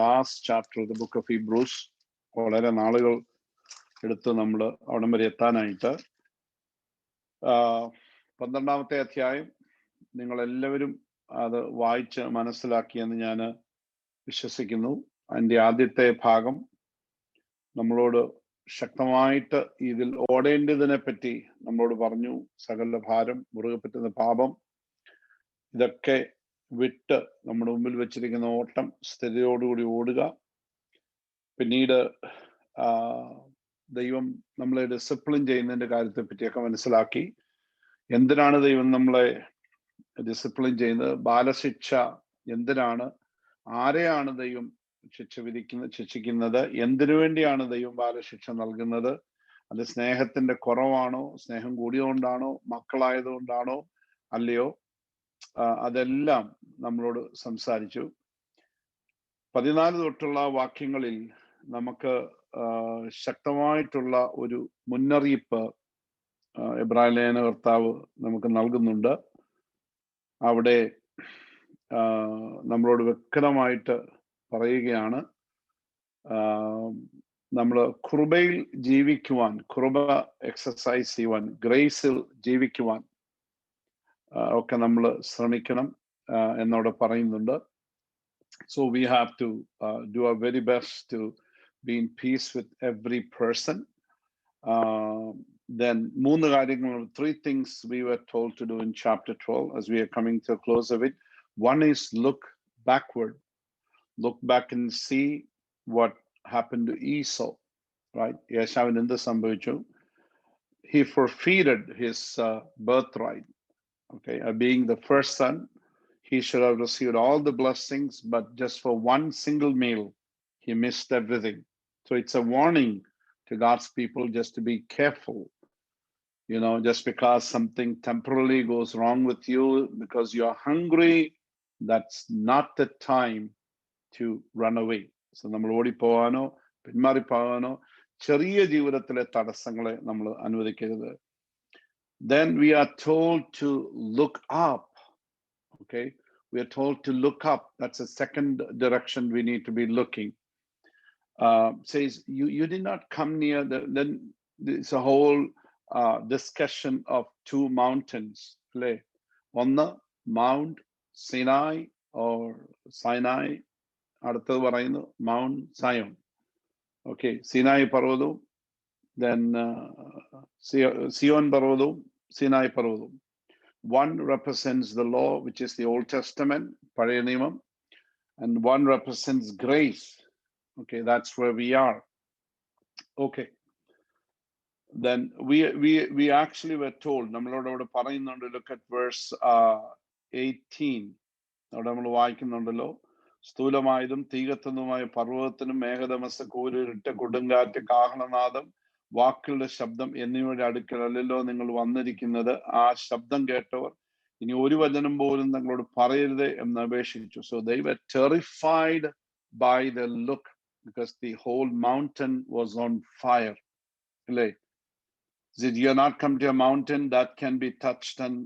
Last chapter of the book of Hebrews. വളരെ നാളുകൾ എടുത്ത് നമ്മൾ അവിടം വരെ എത്താനായിട്ട്. 12ാമത്തെ അധ്യായം നിങ്ങളെല്ലാവരും അത് വായിച്ച് മനസ്സിലാക്കിയെന്ന് ഞാൻ വിശ്വസിക്കുന്നു. അതിൻ്റെ ആദ്യത്തെ ഭാഗം നമ്മളോട് ശക്തമായിട്ട് ഇതിൽ ഓടേണ്ടതിനെ പറ്റി നമ്മളോട് പറഞ്ഞു. സകല ഭാരം, മുറുകെ പറ്റുന്ന പാപം, ഇതൊക്കെ വിട്ട് നമ്മുടെ മുമ്പിൽ വെച്ചിരിക്കുന്ന ഓട്ടം സ്ഥിരതയോടുകൂടി ഓടുക. പിന്നീട് ദൈവം നമ്മളെ ഡിസിപ്ലിൻ ചെയ്യുന്നതിൻ്റെ കാര്യത്തെ പറ്റിയൊക്കെ മനസ്സിലാക്കി. എന്തിനാണ് ദൈവം നമ്മളെ ഡിസിപ്ലിൻ ചെയ്യുന്നത്, ബാലശിക്ഷ എന്തിനാണ്, ആരെയാണ് ദൈവം ശിക്ഷിക്കുന്നത്, എന്തിനു വേണ്ടിയാണ് ദൈവം ബാലശിക്ഷ നൽകുന്നത്, അത് സ്നേഹത്തിന്റെ കുറവാണോ, സ്നേഹം കൂടിയതുകൊണ്ടാണോ, മക്കളായതുകൊണ്ടാണോ അല്ലയോ, അതെല്ലാം നമ്മളോട് സംസാരിച്ചു. 14 തൊട്ടുള്ള വാക്യങ്ങളിൽ നമുക്ക് ശക്തമായിട്ടുള്ള ഒരു മുന്നറിയിപ്പ് എബ്രായ ലേഖന കർത്താവ് നമുക്ക് നൽകുന്നുണ്ട്. അവിടെ നമ്മളോട് വ്യക്തമായിട്ട് പറയുകയാണ്, നമ്മൾ കൃപയിൽ ജീവിക്കുവാൻ, കൃപ എക്സസൈസ് ചെയ്യുവാൻ, ഗ്രേസിൽ ജീവിക്കുവാൻ ഒക്കെ നമ്മൾ ശ്രമിക്കണം എന്നവിടെ പറയുന്നുണ്ട്. So we have to do our very best to be in peace with every person. Then three things we were told to do in chapter 12 as we are coming to a close of it. One is look backward. Look back and see what happened to Esau, right? Yeshavin endu sambhavichu. He forfeited his birthright. Okay, being the first son, he should have received all the blessings, but just for one single meal, he missed everything. So it's a warning to God's people just to be careful. You know, just because something temporarily goes wrong with you, because you're hungry, that's not the time to run away. So നമ്മൾ ഓടിപ്പോവാനോ പിന്മാറിപ്പോവാനോ ചെറിയ ജീവിതത്തിലെ തടസ്സങ്ങളെ നമ്മൾ അനുവദിക്കരുത്. Then we are told to look up. Okay, we are told to look up. That's a second direction we need to be looking. Says you did not come near then it's a whole discussion of two mountains. On the Mount Sinai or Sinai, അടുത്തത് പറയുന്നു Mount Zion. Okay, Sinai പർവ്വതവും then Sion പർവ്വതവും Sinai പർവ്വതവും. One represents the law, which is the Old Testament, Pazhaya Niyamam, and one represents grace. Okay, that's where we are. Okay, then we actually were told, nammalodu parayunnundu, look at verse 18. അവിടെ നമ്മൾ വായിക്കുന്നുണ്ടല്ലോ, സ്ഥൂലമായതും തീകത്തുന്നതുമായ പർവ്വതത്തിനും മേഘതമസ കൂരിട്ട് കൊടുങ്കാറ്റ് കാഹളനാദം വാക്കുകളുടെ ശബ്ദം എന്നിവയുടെ അടുക്കലല്ലോ നിങ്ങൾ വന്നിരിക്കുന്നത്. ആ ശബ്ദം കേട്ടവർ ഇനി ഒരു വചനം പോലും തങ്ങളോട് പറയരുത് എന്ന് അപേക്ഷിച്ചു. So they were terrified by the look, because the whole mountain was on fire. Did you not come to a mountain that can be touched and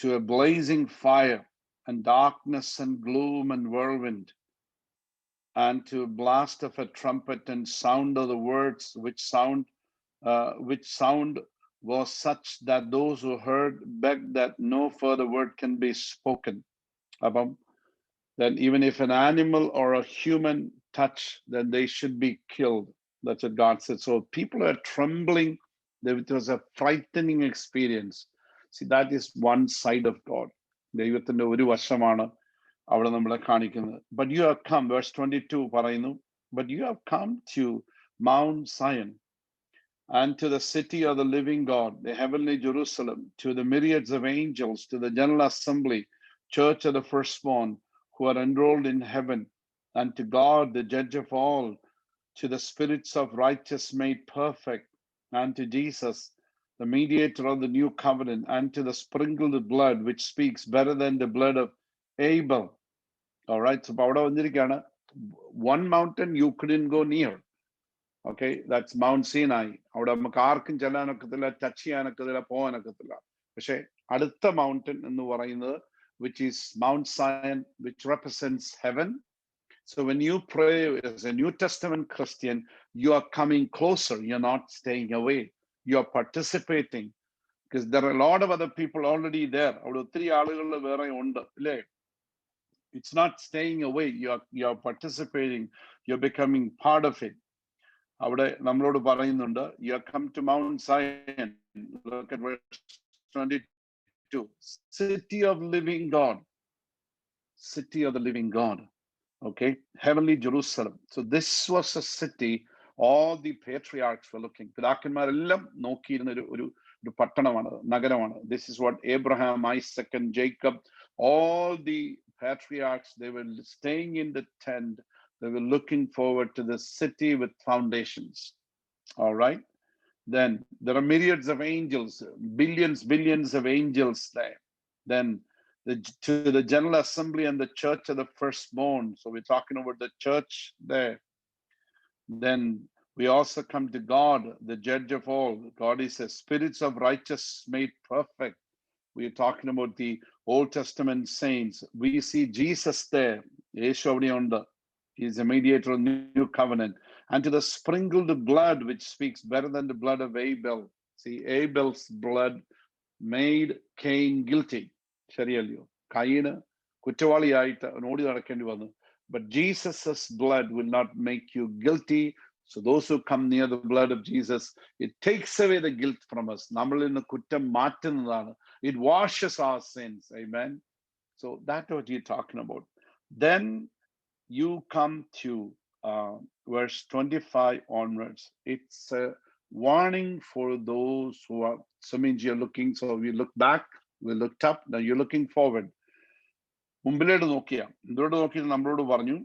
to a blazing fire and darkness and gloom and whirlwind, and to a blast of a trumpet and sound of the words, which sound was such that those who heard begged that no further word can be spoken. Then even if an animal or a human touch, then they should be killed. That's what God said. So people are trembling. It was a frightening experience. See, that is one side of God. ദൈവത്തിന്റെ ഒരു വശമാണ് അവിടെ നമ്മളെ കാണിക്കുന്നത്. But you have come, verse 22 പറയുന്നു, but you have come to Mount Zion, and to the city of the living God, the heavenly Jerusalem, to the myriads of angels, to the general assembly, church of the firstborn, who are enrolled in heaven, and to God, the judge of all, to the spirits of righteous made perfect, and to Jesus, the mediator of the new covenant, and to the sprinkled blood, which speaks better than the blood of Abel. All right, so one mountain you couldn't go near. Okay, that's Mount Sinai. അവിടെ നമുക്ക് ആർക്കും ചെല്ലാനൊക്കത്തില്ല, touch ചെയ്യാനൊക്കത്തില്ല, പോകാനൊക്കത്തില്ല. പക്ഷെ അടുത്ത mountain എന്ന് പറയുന്നത്, which is Mount Zion, which represents heaven. So when you pray as a New Testament Christian, you are coming closer. You're not staying away. You are participating, because there are a lot of other people already there. It's not staying away. You are participating. You're becoming part of it. അവിടെ നമ്മളോട് പറയുന്നുണ്ട്, you have come to Mount Zion. Look at verse 22. City of living God. City of the living God. Okay, heavenly Jerusalem. So this was a city all the patriarchs were looking. പിതാക്കന്മാരെല്ലാം നോക്കിയിരുന്ന ഒരു പട്ടണമാണ്, നഗരമാണ്. This is what Abraham, Isaac, and Jacob, all the patriarchs, they were staying in the tent. They were looking forward to the city with foundations. All right. Then there are myriads of angels, billions of angels there. Then to the general assembly and the church of the firstborn. So we're talking about the church there. Then we also come to God, the judge of all. God is a spirits of righteous made perfect. We are talking about the Old Testament saints. We see Jesus there. He is a mediator of new covenant. And to the sprinkled blood, which speaks better than the blood of Abel. See, Abel's blood made Cain guilty. ശരിയല്ലയോ? കയീന് കുറ്റവാളിയായിട്ട് ഓടി നടക്കേണ്ടി വന്നു. But Jesus' blood will not make you guilty. So those who come near the blood of Jesus, it takes away the guilt from us. നമ്മളിൽ നിന്ന് കുറ്റം മാറ്റുന്നതാണ്. It washes our sins. Amen. So that's what you're talking about. Then you come to verse 25 onwards. It's a warning for those who are, so means you're looking, so we look back, we looked up, now you're looking forward. മുമ്പിലോട്ട് നോക്കിയ എന്തോട് നോക്കിയിട്ട് നമ്മളോട് പറഞ്ഞു,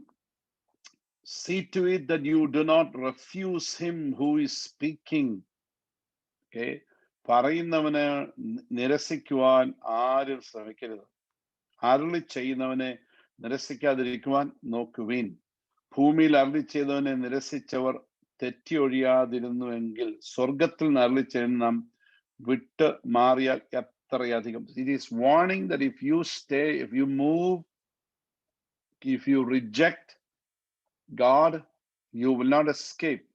see to it that you do not refuse him who is speaking. Okay, പറയുന്നവനെ നിരസിക്കുവാൻ ആരും ശ്രമിക്കരുത്. അരുളി ചെയ്യുന്നവനെ നിരസിക്കാതിരിക്കുവാൻ നോക്കുവിൻ. ഭൂമിയിൽ അരുളി ചെയ്തവനെ നിരസിച്ചവർ തെറ്റിയൊഴിയാതിരുന്നുവെങ്കിൽ സ്വർഗത്തിൽ നിന്ന് അരുളി ചെയ്യുന്ന നാം വിട്ട് മാറിയാൽ എത്രയധികം. It is warning that if you stay, if you move, if you reject God, you will not escape.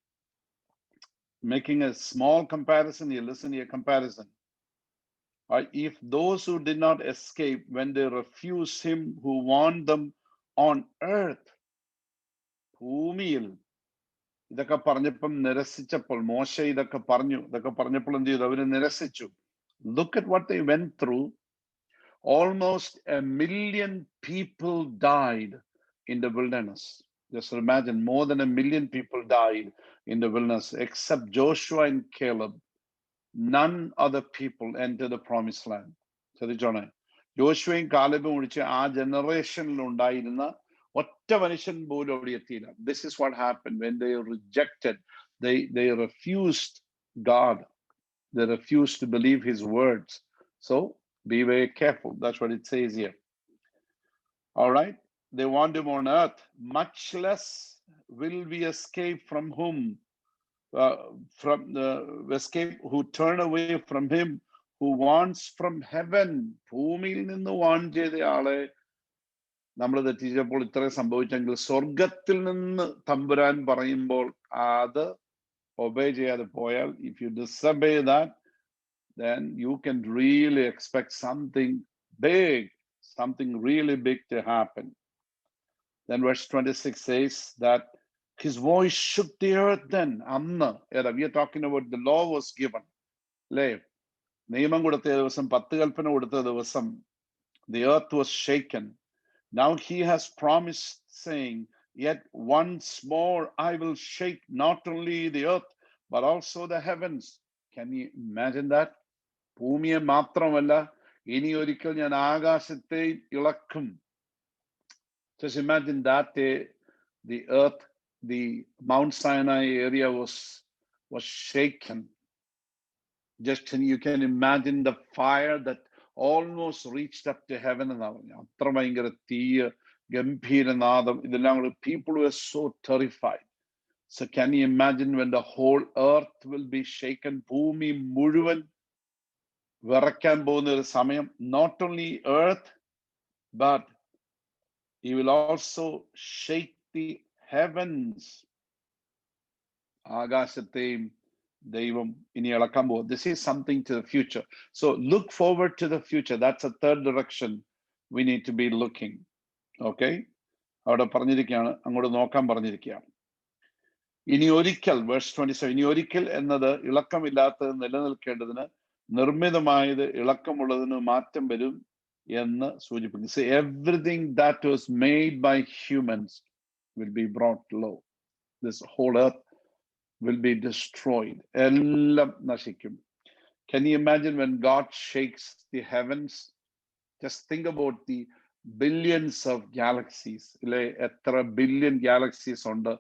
Making a small comparison, you listen to a comparison. If those who did not escape when they refuse him who warned them on earth, ഭൂമിയിൽ ഇതൊക്കെ പറഞ്ഞപ്പം നിരസിച്ചപ്പോൾ, മോശ ഇതൊക്കെ പറഞ്ഞപ്പോൾ എന്ത് ചെയ്തു? അവര് നിരസിച്ചു. Look at what they went through. Almost 1 million people died in the wilderness. Just imagine, more than 1 million people died in the wilderness, except Joshua and Caleb. None other people entered the promised land. ശ്രദ്ധിച്ചോണേ, ജോഷുവയും കാലബും ഒഴിച്ച് ആ ജനറേഷനിൽ ഉണ്ടായിരുന്ന ഒറ്റ മനുഷ്യൻ പോലും അവിടെ എത്തിയില്ല. This is what happened when they rejected, they refused God. They refused to believe his words. So be very careful. That's what it says here. All right. They want him on earth. Much less will we escape from whom? From the escape who turn away from him who wants from heaven. ഭൂമിയിൽ നിന്ന് warn ചെയ്തയാളെ നമ്മൾ തെറ്റിച്ചപ്പോൾ ഇത്ര സംഭവിച്ചെങ്കിൽ സ്വർഗത്തിൽ നിന്ന് തമ്പുരാൻ പറയുമ്പോൾ അത് obey ചെയ്യാതെ പോയാൽ, if you disobey that, then you can really expect something big, something really big to happen. Then verse 26 says that his voice shook the earth then. Anna, we are talking about the law was given. നിയമം കൊടുത്ത ദിവസം, 10 കൽപ്പന കൊടുത്ത ദിവസം, the earth was shaken. Now he has promised, saying, yet once more I will shake not only the earth, but also the heavens. Can you imagine that? ഭൂമിയെ മാത്രമല്ല, ഇനി ഒരിക്കൽ ഞാൻ ആകാശത്തെ ഇളക്കും. Just imagine that day, the earth, the Mount Sinai area was shaken. Just you can imagine the fire that almost reached up to heaven. അത്ര ഭയങ്കര തീയ, ഗംഭീരനാദം, ഇതെല്ലാം കൂടി. People were so terrified. So can you imagine when the whole earth will be shaken? ഭൂമി മുഴുവൻ വിറയ്ക്കാൻ പോകുന്ന ഒരു സമയം. Not only earth, but he will also shake the heavens. ആകാശത്തെയും ദൈവം ഇനി ഇളക്കാൻ പോകും. This is something to the future. So look forward to the future. That's a third direction we need to be looking. Okay? അവിടെ പറഞ്ഞിരിക്കുകയാണ്, അങ്ങോട്ട് നോക്കാൻ പറഞ്ഞിരിക്കുകയാണ്. ഇനി ഒരിക്കൽ, വേഴ്സ് 27, ഇനി ഒരിക്കൽ എന്നത് ഇളക്കമില്ലാത്തത് നിലനിൽക്കേണ്ടതിന് നിർമ്മിതമായത് ഇളക്കമുള്ളതിന് മാറ്റം വരും എന്ന് സൂചിപ്പിക്കുന്നു. So everything that was made by humans will be brought low. This whole earth will be destroyed. എല്ലാം നശിക്കും. Can you imagine when God shakes the heavens? Just think about the billions of galaxies. എത്ര billion galaxies ഉണ്ട്.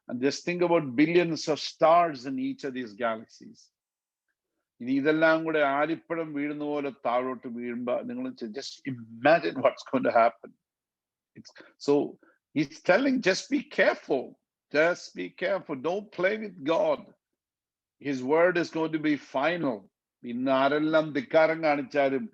And just think about billions of stars in each of these galaxies. ഇനി ഇതെല്ലാം കൂടെ ആലിപ്പഴം വീഴുന്ന പോലെ താഴോട്ട് വീഴുമ്പോൾ നിങ്ങൾ just imagine what's going to happen. So he's telling, just be careful. Just be careful. Don't play with God. His word is going to be final. ഇന്ന് ആരെല്ലാം ധിക്കാരം കാണിച്ചാലും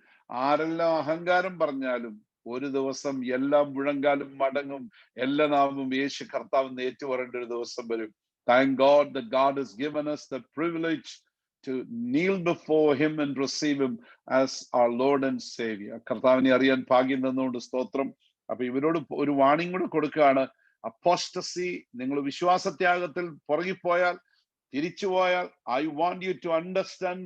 ആരെല്ലാം അഹങ്കാരം പറഞ്ഞാലും ഒരു ദിവസം എല്ലാം മുഴങ്കാലും മടങ്ങും, എല്ലാ നാമവും യേശു കർത്താവെന്ന് ഏറ്റുപറയേണ്ട ഒരു ദിവസം വരും. Thank God that God has given us the privilege to kneel before him and receive him as our Lord and Savior. കർത്താവിനെ അറിയാൻ ഭാഗ്യം തന്നുകൊണ്ട് സ്തോത്രം. അപ്പൊ ഇവരോട് ഒരു വാണിംഗ് കൂടെ കൊടുക്കുകയാണ്. അപ്പോസ്റ്റസി, നിങ്ങൾ വിശ്വാസത്യാഗത്തിൽ പുറകിപ്പോയാൽ, തിരിച്ചുപോയാൽ, I want you to understand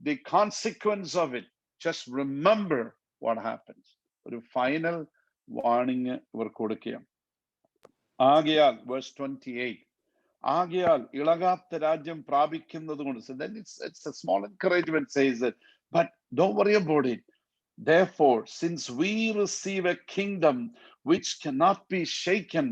the consequence of it. Just remember what happens. ഒരു ഫൈനൽ വാണിംഗ് ഇവർ കൊടുക്കുകയാണ്. ആകയാൽ, വേഴ്സ് 28, ആകയാൽ ഇളകാത്ത രാജ്യം പ്രാപിക്കുന്നത് കൊണ്ട്. So then it's a small encouragement, says it, but don't worry about it. Therefore, since we receive a kingdom which cannot be shaken,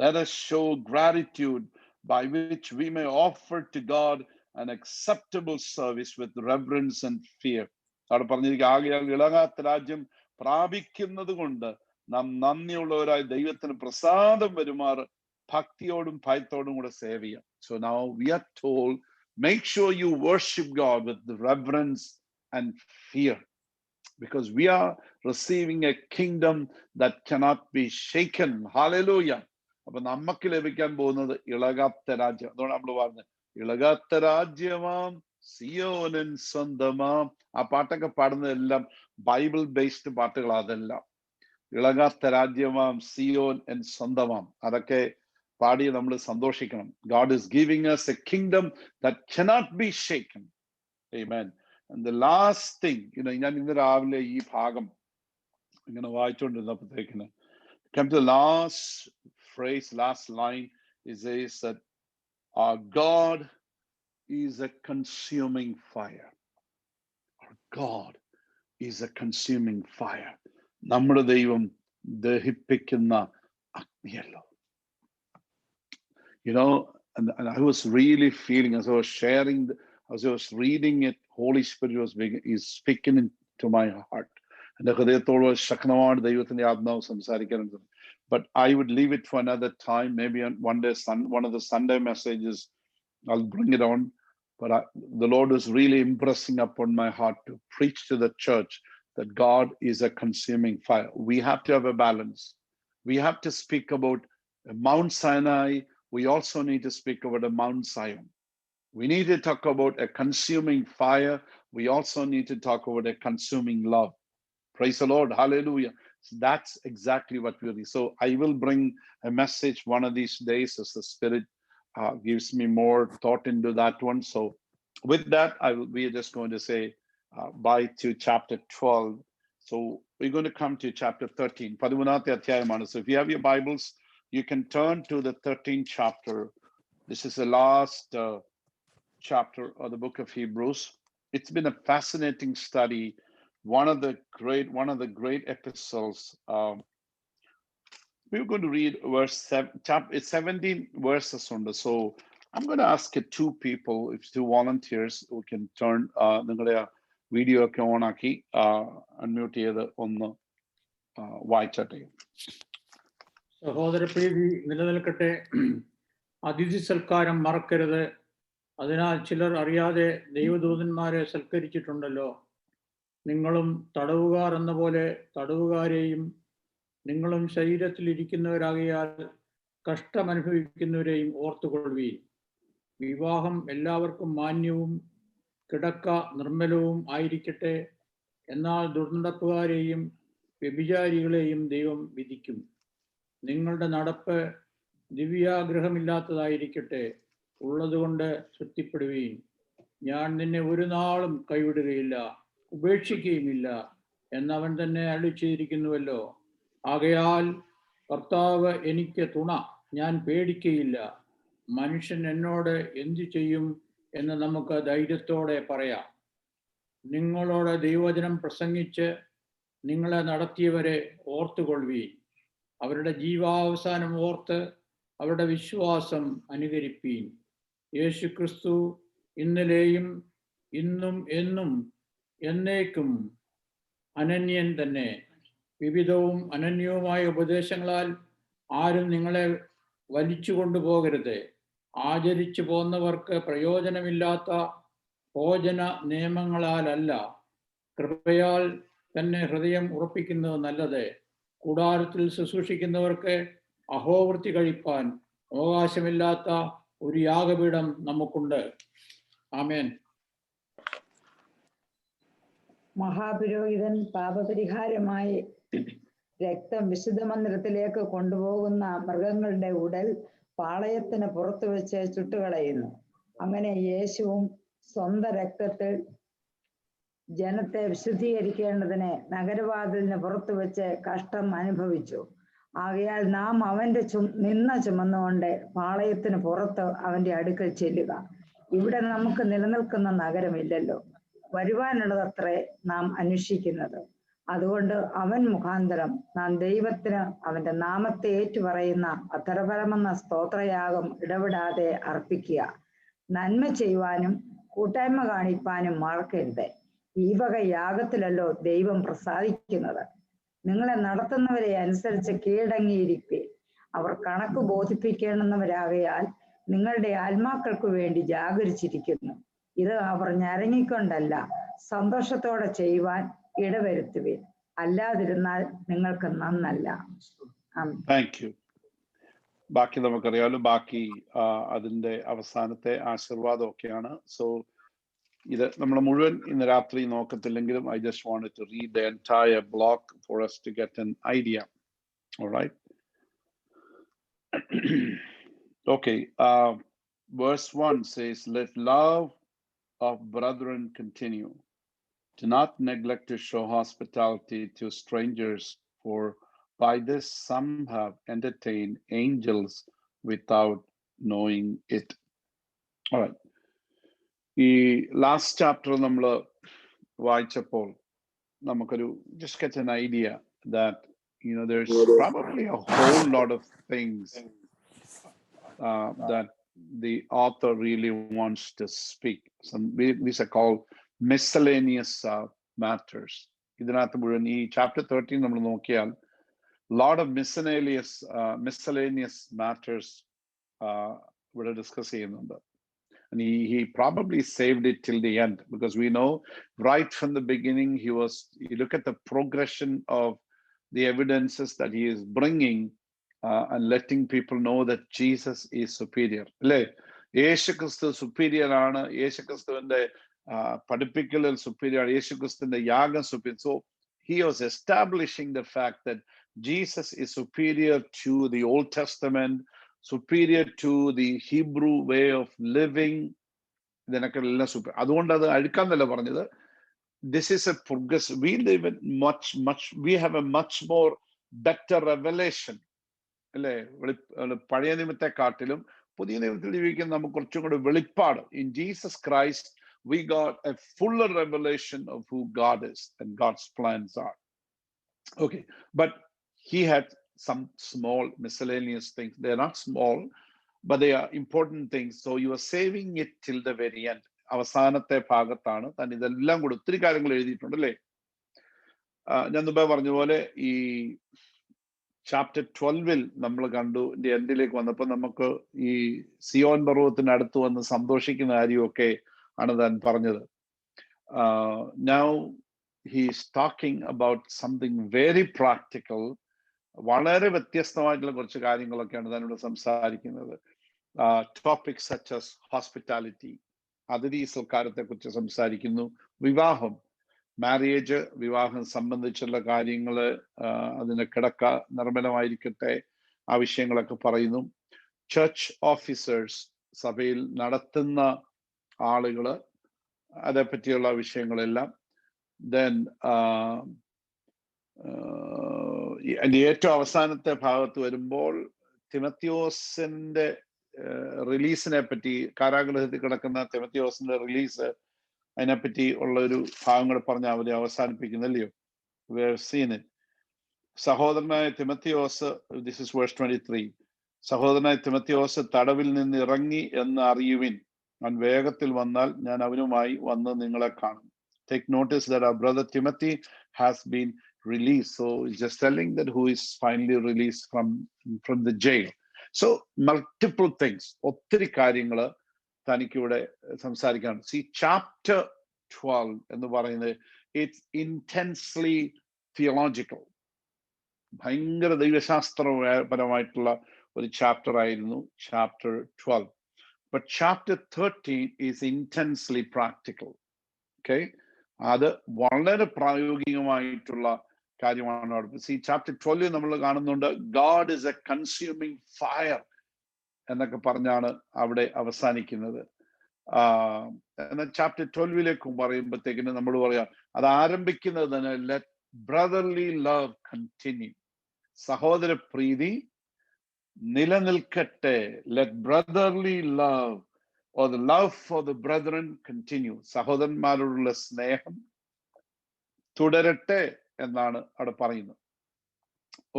let us show gratitude by which we may offer to God an acceptable service with reverence and fear. അവിടെ പറഞ്ഞിരിക്കുക, ആകയാൽ ഇളകാത്ത രാജ്യം പ്രാപിക്കുന്നത് കൊണ്ട് നാം നന്ദിയുള്ളവരായി ദൈവത്തിന് പ്രസാദം വരുമാറ് ഭക്തിയോടും ഭയത്തോടും കൂടെ സേവ ചെയ്യാം. So now we are told, make sure you worship God with the reverence and fear, because we are receiving a kingdom that cannot be shaken. Hallelujah. അപ്പൊ നമുക്ക് ലഭിക്കാൻ പോകുന്നത് ഇളകാത്ത രാജ്യം. അതുകൊണ്ട് നമ്മൾ പറഞ്ഞത്, ഇളകാത്ത രാജ്യമാം സിയോനിൻ സ്വന്തമാം. ആ പാട്ടൊക്കെ പാടുന്നതെല്ലാം ബൈബിൾ ബേസ്ഡ് പാട്ടുകൾ. അതെല്ലാം ഇളകാത്ത രാജ്യമാം സിയോൻ എൻ സ്വന്തമാം. അതൊക്കെ പാടി നമ്മൾ സന്തോഷിക്കണം. God is giving us a kingdom that cannot be shaken. Amen. And the last thing, ഞാൻ ഇന്ന് രാവിലെ ഈ ഭാഗം ഇങ്ങനെ വായിച്ചുകൊണ്ടിരുന്നപ്പോഴത്തേക്കിന് come to the last phrase, last line, it says that our God is a consuming fire. Our God is a consuming fire. നമ്മുടെ ദൈവം ദഹിപ്പിക്കുന്ന അഗ്നിയല്ലോ. And I was really feeling, as I was sharing, as I was reading it, Holy Spirit is speaking into my heart. And ഹൃദയത്തോട് ശക്തമാണ് ദൈവത്തിന്റെ ആത്മാവ് സംസാരിക്കാനുണ്ട്. But I would leave it for another time. Maybe on one day, one of the Sunday messages, I'll bring it on. But the Lord is really impressing upon my heart to preach to the church that God is a consuming fire. We have to have a balance. We have to speak about Mount Sinai. We also need to speak about a Mount Zion. We need to talk about a consuming fire. We also need to talk about a consuming love. Praise the Lord. Hallelujah. So that's exactly what we'll do. So I will bring a message one of these days as the Spirit gives me more thought into that one. So with that, we are just going to say bye to chapter 12. So we're going to come to chapter 13. പതിമൂന്നാമത്തെ അധ്യായമാണ്. So if you have your Bibles, you can turn to the 13th chapter. This is the last chapter of the book of Hebrews. It's been a fascinating study. One of the great epistles. We're going to read verse 17 verses on this. So I'm going to ask two people, if two volunteers, who can turn the video on aki unmute ഒന്ന് വായിച്ചട്ടെ. സഹോദര പ്രീതി നിലനിൽക്കട്ടെ. അതിഥി സൽക്കാരം മറക്കരുത്. അതിനാൽ ചിലർ അറിയാതെ ദൈവദൂതന്മാരെ സൽക്കരിച്ചിട്ടുണ്ടല്ലോ. നിങ്ങളും തടവുകാർ എന്ന പോലെ തടവുകാരെയും, നിങ്ങളും ശരീരത്തിൽ ഇരിക്കുന്നവരാകിയാൽ കഷ്ടമനുഭവിക്കുന്നവരെയും ഓർത്തുകൊള്ളുവീൻ. വിവാഹം എല്ലാവർക്കും മാന്യവും കിടക്ക നിർമ്മലവും ആയിരിക്കട്ടെ. എന്നാൽ ദുർനടപ്പുകാരെയും വ്യഭിചാരികളെയും ദൈവം വിധിക്കും. നിങ്ങളുടെ നടപ്പ് ദിവ്യാഗ്രഹമില്ലാത്തതായിരിക്കട്ടെ. ഉള്ളതുകൊണ്ട് തൃപ്തിപ്പെടുവീൻ. ഞാൻ നിന്നെ ഒരു നാളും കൈവിടുകയില്ല, ഉപേക്ഷിക്കുകയുമില്ല എന്നവൻ തന്നെ അരുളിച്ചെയ്തിരിക്കുന്നുവല്ലോ. ആകയാൽ കർത്താവ് എനിക്ക് തുണ, ഞാൻ പേടിക്കയില്ല. മനുഷ്യൻ എന്നോട് എന്തു ചെയ്യും എന്ന് നമുക്ക് ധൈര്യത്തോടെ പറയാം. നിങ്ങളോട് ദൈവവചനം പ്രസംഗിച്ച് നിങ്ങളെ നടത്തിയവരെ ഓർത്തുകൊള്ളുവീൻ. അവരുടെ ജീവാവസാനം ഓർത്ത് അവരുടെ വിശ്വാസം അനുകരിപ്പീൻ. യേശുക്രിസ്തു ഇന്നലെയും ഇന്നും എന്നും എന്നേക്കും അനന്യൻ തന്നെ. വിവിധവും അനന്യവുമായ ഉപദേശങ്ങളാൽ ആരും നിങ്ങളെ വലിച്ചു കൊണ്ടുപോകരുത്. ആചരിച്ചു പോന്നവർക്ക് പ്രയോജനമില്ലാത്ത ഭോജന നിയമങ്ങളാലല്ല, കൃപയാൽ തന്നെ ഹൃദയം ഉറപ്പിക്കുന്നത് നല്ലത്. കൂടാരത്തിൽ ശുശ്രൂഷിക്കുന്നവർക്ക് അഹോവൃത്തി കഴിപ്പാൻ അവകാശമില്ലാത്ത ഒരു യാഗപീഠം നമുക്കുണ്ട്. ആമേൻ. മഹാപുരോഹിതൻ പാപപരിഹാരമായി രക്തം വിശുദ്ധ മന്ദിരത്തിലേക്ക് കൊണ്ടുപോകുന്ന മൃഗങ്ങളുടെ ഉടൽ പാളയത്തിന് പുറത്തു വെച്ച് ചുട്ടുകളയുന്നു. അങ്ങനെ യേശുവും സ്വന്തം രക്തത്തിൽ ജനത്തെ വിശുദ്ധീകരിക്കേണ്ടതിന് നഗരവാതിലിന് പുറത്തു വെച്ച് കഷ്ടം അനുഭവിച്ചു. ആകയാൽ നാം അവന്റെ നിന്ന ചുമന്നുകൊണ്ട് പാളയത്തിന് പുറത്ത് അവന്റെ അടുക്കൽ ചെല്ലുക. ഇവിടെ നമുക്ക് നിലനിൽക്കുന്ന നഗരമില്ലല്ലോ, വരുവാനുള്ളതത്രേ നാം അന്വേഷിക്കുന്നത്. അതുകൊണ്ട് അവൻ മുഖാന്തരം നാം ദൈവത്തിന് അവന്റെ നാമത്തെ ഏറ്റുപറയുന്ന അധരഫലമെന്ന സ്തോത്രയാഗം ഇടപെടാതെ അർപ്പിക്കുക. നന്മ ചെയ്യുവാനും കൂട്ടായ്മ കാണിപ്പാനും മറക്കരുത്. ഈ വക യാഗത്തിലല്ലോ ദൈവം പ്രസാദിക്കുന്നത്. നിങ്ങളെ നടത്തുന്നവരെ അനുസരിച്ച് കീഴടങ്ങിയിരിക്കെ. അവർ കണക്ക് ബോധിപ്പിക്കേണ്ടുന്നവരാകയാൽ നിങ്ങളുടെ ആത്മാക്കൾക്ക് വേണ്ടി ജാഗരിച്ചിരിക്കുന്നു. ഇത് അവർ ഞരങ്ങിക്കൊണ്ടല്ല, സന്തോഷത്തോടെ ചെയ്യുവാൻ ഇടവരുത്തുവിൻ. അല്ലാതിരുന്നാൽ നിങ്ങൾക്ക് നന്നല്ല. Thank you. ബാക്കി നമുക്കറിയാമല്ലോ. ബാക്കി അതിന്റെ അവസാനത്തെ ആശീർവാദം ഒക്കെയാണ്. സോ ഇത് നമ്മൾ മുഴുവൻ ഇന്ന് രാത്രി നോക്കത്തില്ലെങ്കിലും I just wanted to read the entire block for us to get an idea. All right. Okay. Verse 1 says, let love of brethren continue. Do not neglect to show hospitality to strangers, for by this some have entertained angels without knowing it. All right. ഈ last chapter നമ്മൾ വായിച്ചപ്പോൾ നമുക്കൊരു just get an idea that there's probably a whole lot of things that the author really wants to speak. These are called miscellaneous matters. ഇതിനകത്ത് മുഴുവൻ ഈ chapter 13 നമ്മൾ നോക്കിയാൽ lot of miscellaneous matters ഇവിടെ discuss ചെയ്യുന്നുണ്ട്. And he probably saved it till the end, because we know right from the beginning you look at the progression of the evidences that he is bringing and letting people know that Jesus is superior. യേശു ക്രിസ്തു superior ആണ്. യേശു ക്രിസ്തുവിന്റെ പഠിപ്പിക്കലിൽ superior. യേശു ക്രിസ്തുവിന്റെ യാഗം superior. So he was establishing the fact that Jesus is superior to the Old Testament, superior to the Hebrew way of living. ഇതിനൊക്കെ എല്ലാം super. അതുകൊണ്ട് അത് അഴുക്കാന്നല്ല പറഞ്ഞത്. This is a progress. We live in we have a much more better revelation. അല്ലേ? പഴയ നിയമത്തെക്കാട്ടിലും പുതിയ നിയമത്തിൽ ജീവിക്കുന്ന നമുക്ക് കുറച്ചും കൂടെ വെളിപ്പാട്. In Jesus Christ we got a fuller revelation of who God is and God's plans are. Okay, but he had some small miscellaneous things. They're not small, but they are important things. So you are saving it till the very end. അവസാനത്തെ ഭാഗത്താണ് താൻ ഇതെല്ലാം കൂടെ ഒത്തിരി കാര്യങ്ങൾ എഴുതിയിട്ടുണ്ട് അല്ലേ? ഞാൻ മുമ്പേ പറഞ്ഞ പോലെ ഈ ചാപ്റ്റർ 12 നമ്മൾ കണ്ടു. എൻഡിലേക്ക് വന്നപ്പോൾ നമുക്ക് ഈ സിയോൻ പർവ്വതത്തിന് അടുത്ത് വന്ന് സന്തോഷിക്കുന്ന കാര്യമൊക്കെ ആണ് താൻ പറഞ്ഞത്. Now he is talking about something very practical വളരെ വ്യത്യസ്തമായിട്ടുള്ള കുറച്ച് കാര്യങ്ങളൊക്കെയാണ് താനിവിടെ സംസാരിക്കുന്നത്. ടോപ്പിക്സ് സച്ച് ആസ് ഹോസ്പിറ്റാലിറ്റി, അതിഥി സൽക്കാരത്തെ കുറിച്ച് സംസാരിക്കുന്നു. വിവാഹം, മാരേജ്, വിവാഹം സംബന്ധിച്ചുള്ള കാര്യങ്ങള്, അതിന്റെ കിടക്ക നിർമ്മലമായിരിക്കട്ടെ, ആ വിഷയങ്ങളൊക്കെ പറയുന്നു. ചർച്ച് ഓഫീസേഴ്സ്, സഭയിൽ നടത്തുന്ന ആളുകള്, അതേപ്പറ്റിയുള്ള വിഷയങ്ങളെല്ലാം. ദെൻ ഏറ്റവും അവസാനത്തെ ഭാഗത്ത് വരുമ്പോൾ തിമത്തിയോസിന്റെ റിലീസിനെ പറ്റി, കാരാഗൃഹത്തിൽ കിടക്കുന്ന തിമത്തിയോസിന്റെ റിലീസ്, അതിനെപ്പറ്റി ഉള്ള ഒരു ഭാഗങ്ങൾ പറഞ്ഞ് അവരെ അവസാനിപ്പിക്കുന്നല്ലയോ. We have seen it. സഹോദരനായ തിമത്തിയോസ്, this is verse 23, സഹോദരനായ തിമത്തിയോസ് തടവിൽ നിന്ന് ഇറങ്ങി എന്ന് അറിയുവിൻ, അവൻ വേഗത്തിൽ വന്നാൽ ഞാൻ അവനുമായി വന്ന് നിങ്ങളെ കാണും. Take notice that our brother Timothy has been released. So he's just telling that who is finally released from the jail. So multiple things, ഒത്തിരി കാര്യങ്ങള് തനിക്കിവിടെ സംസാരിക്കാണ്. See, chapter 12 എന്ന് പറയുന്നത് it's intensely theological. ഭയങ്കര ദൈവശാസ്ത്രപരമായിട്ടുള്ള ഒരു ചാപ്റ്റർ ആയിരുന്നു chapter 12. But chapter 13 is intensely practical. Okay? അത് വളരെ പ്രായോഗികമായിട്ടുള്ള കാര്യമാണ് അവിടെ. See, chapter 12 നമ്മൾ കാണുന്നുണ്ട് God is a consuming fire എന്നൊക്കെ പറഞ്ഞാണ് അവിടെ അവസാനിക്കുന്നത്. എന്നാൽ ചാപ്റ്റർ 12 പറയുമ്പോഴത്തേക്കിന് നമ്മൾ പറയാം, അത് ആരംഭിക്കുന്നത് തന്നെ ലെറ്റ് ബ്രദർലി ലവ് കണ്ടിന്യൂ, സഹോദര പ്രീതി നിലനിൽക്കട്ടെ. Let brotherly love or the love for the brethren continue, സഹോദരന്മാരോടുള്ള സ്നേഹം തുടരട്ടെ എന്നാണ് അവിടെ പറയുന്നത്.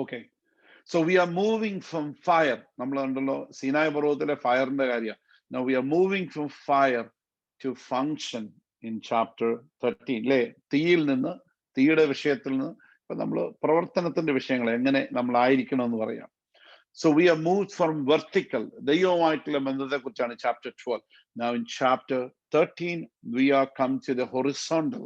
Okay, so we are moving from fire. നമ്മൾ കണ്ടല്ലോ സീനായ് പർവ്വതത്തിലെ ഫയറിന്റെ കാര്യം. Now we are moving from fire to function in chapter 13. അല്ലേ? തീയിൽ നിന്ന്, തീയുടെ വിഷയത്തിൽ നിന്ന് ഇപ്പൊ നമ്മൾ പ്രവർത്തനത്തിന്റെ വിഷയങ്ങൾ എങ്ങനെ നമ്മൾ ആയിരിക്കണം എന്ന് പറയാം. So we are moved from vertical, ദൈവവുമായിട്ടുള്ള ബന്ധത്തെ കുറിച്ചാണ് chapter 12. Now in chapter 13 we are come to the horizontal,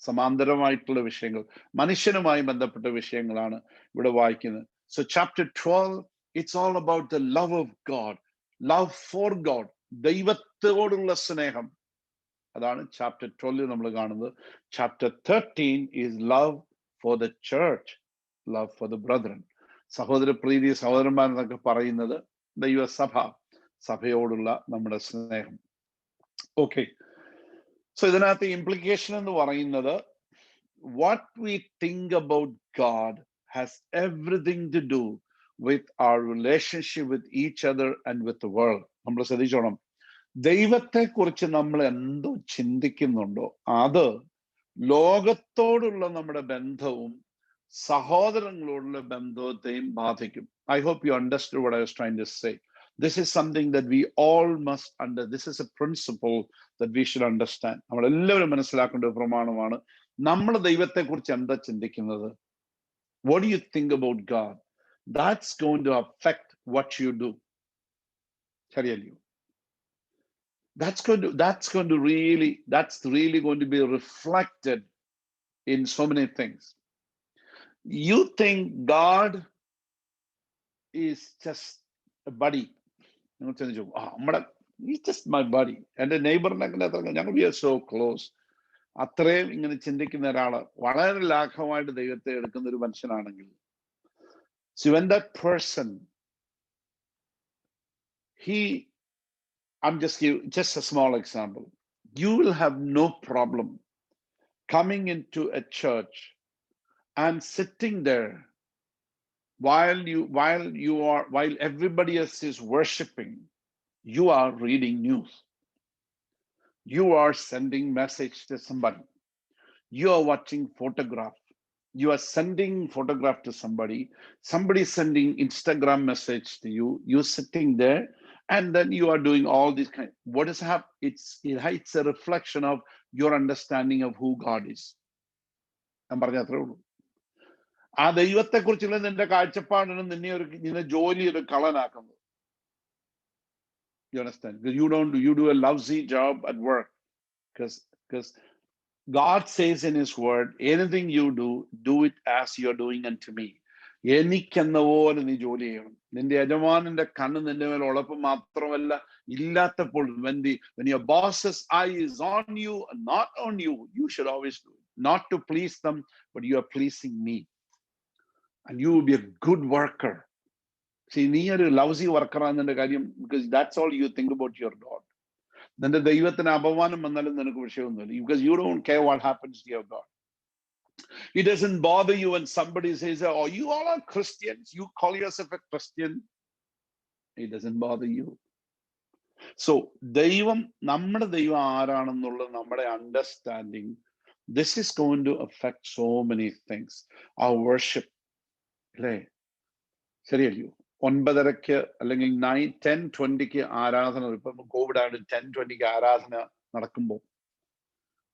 സമാന്തരമായിട്ടുള്ള വിഷയങ്ങൾ, മനുഷ്യനുമായി ബന്ധപ്പെട്ട വിഷയങ്ങളാണ് ഇവിടെ വായിക്കുന്നത്. So chapter 12, it's all about the love of God, love for God, ദൈവത്തോടുള്ള സ്നേഹം. അതാണ് chapter 12 നമ്മൾ കാണുന്നത്. Chapter 13 is love for the church, love for the brethren. സഹോദര പ്രീതി, സഹോദരന്മാരെന്നൊക്കെ പറയുന്നത് ദൈവസഭ, സഭയോടുള്ള നമ്മുടെ സ്നേഹം. ഓക്കെ, സോ ഇതിനകത്ത് ഇംപ്ലിക്കേഷൻ എന്ന് പറയുന്നത് what we think about God has everything to do with our relationship with each other and with the world. നമ്മൾ ശ്രദ്ധിച്ചോണം, ദൈവത്തെ കുറിച്ച് നമ്മൾ എന്തോ ചിന്തിക്കുന്നുണ്ടോ അത് ലോകത്തോടുള്ള നമ്മുടെ ബന്ധവും സഹോദരങ്ങളോടുള്ള ബന്ധത്തെയും ബാധിക്കും. I hope you understood what I was trying to say. This is something that we all must this is a principle that we should understand. നമ്മൾ എല്ലാവരും മനസ്സിലാക്കേണ്ട ഒരു പ്രമാണമാണ്. നമ്മൾ ദൈവത്തെ കുറിച്ച് എന്താ ചിന്തിക്കുന്നത്, what do you think about God, that's going to affect what you do. ശരിയല്ലോ? That's really going to be reflected in so many things. You think God is just a buddy. He's just my buddy. And a neighbor, we are so close. അത്രയും ഇങ്ങനെ ചിന്തിക്കുന്ന ഒരാള് വളരെ ലാഘവമായിട്ട് ദൈവത്തെ എടുക്കുന്ന ഒരു മനുഷ്യനാണെങ്കിൽ, so when that person, I'm just a small example, you will have no problem coming into a church and sitting there while everybody else is worshiping, you are reading news, you are sending message to somebody, you are watching photograph, you are sending photograph to somebody sending Instagram message to you, you're sitting there, and then you are doing all these kind. What is happening? It's a reflection of your understanding of who God is. ഞാൻ പറഞ്ഞത്രേ ഉള്ളൂ. ആ ദൈവത്തെ കുറിച്ചുള്ള നിന്റെ കാഴ്ചപ്പാടിന് നിന്നെ ജോലി ഒരു കളനാക്കുന്നത്. You understand? Because you do a lousy job at work. Because God says in his word, anything you do it as you're doing unto me. എനിക്കെന്ന പോലെ നീ ജോലി ചെയ്യണം. നിന്റെ യജമാനന്റെ കണ്ണ് നിന്റെ മേൽ ഉളപ്പ് മാത്രമല്ല, ഇല്ലാത്തപ്പോൾ when your boss's eye is on you and not on you, you should always do it. Not to please them, but you are pleasing me. And you will be a good worker. See, നീ ഒരു lousy worker ആണെന്റെ കാര്യം, because that's all you think about your God. നിന്റെ ദൈവത്തിന് അപമാനം വന്നാലും നിനക്ക് വിഷയമൊന്നുമില്ല, because you don't care what happens to your God. It doesn't bother you when somebody says, oh, you all are Christians, you call yourself a Christian. It doesn't bother you. So ദൈവം, നമ്മുടെ ദൈവം ആരാണെന്നുള്ള നമ്മുടെ understanding, this is going to affect so many things. Our worship, അല്ലേ? ശരിയല്ലോ? 9:30 അല്ലെങ്കിൽ 10:20 ആരാധന, ഇപ്പം Covid ആണ്, 10:20 ആരാധന നടക്കുമ്പോൾ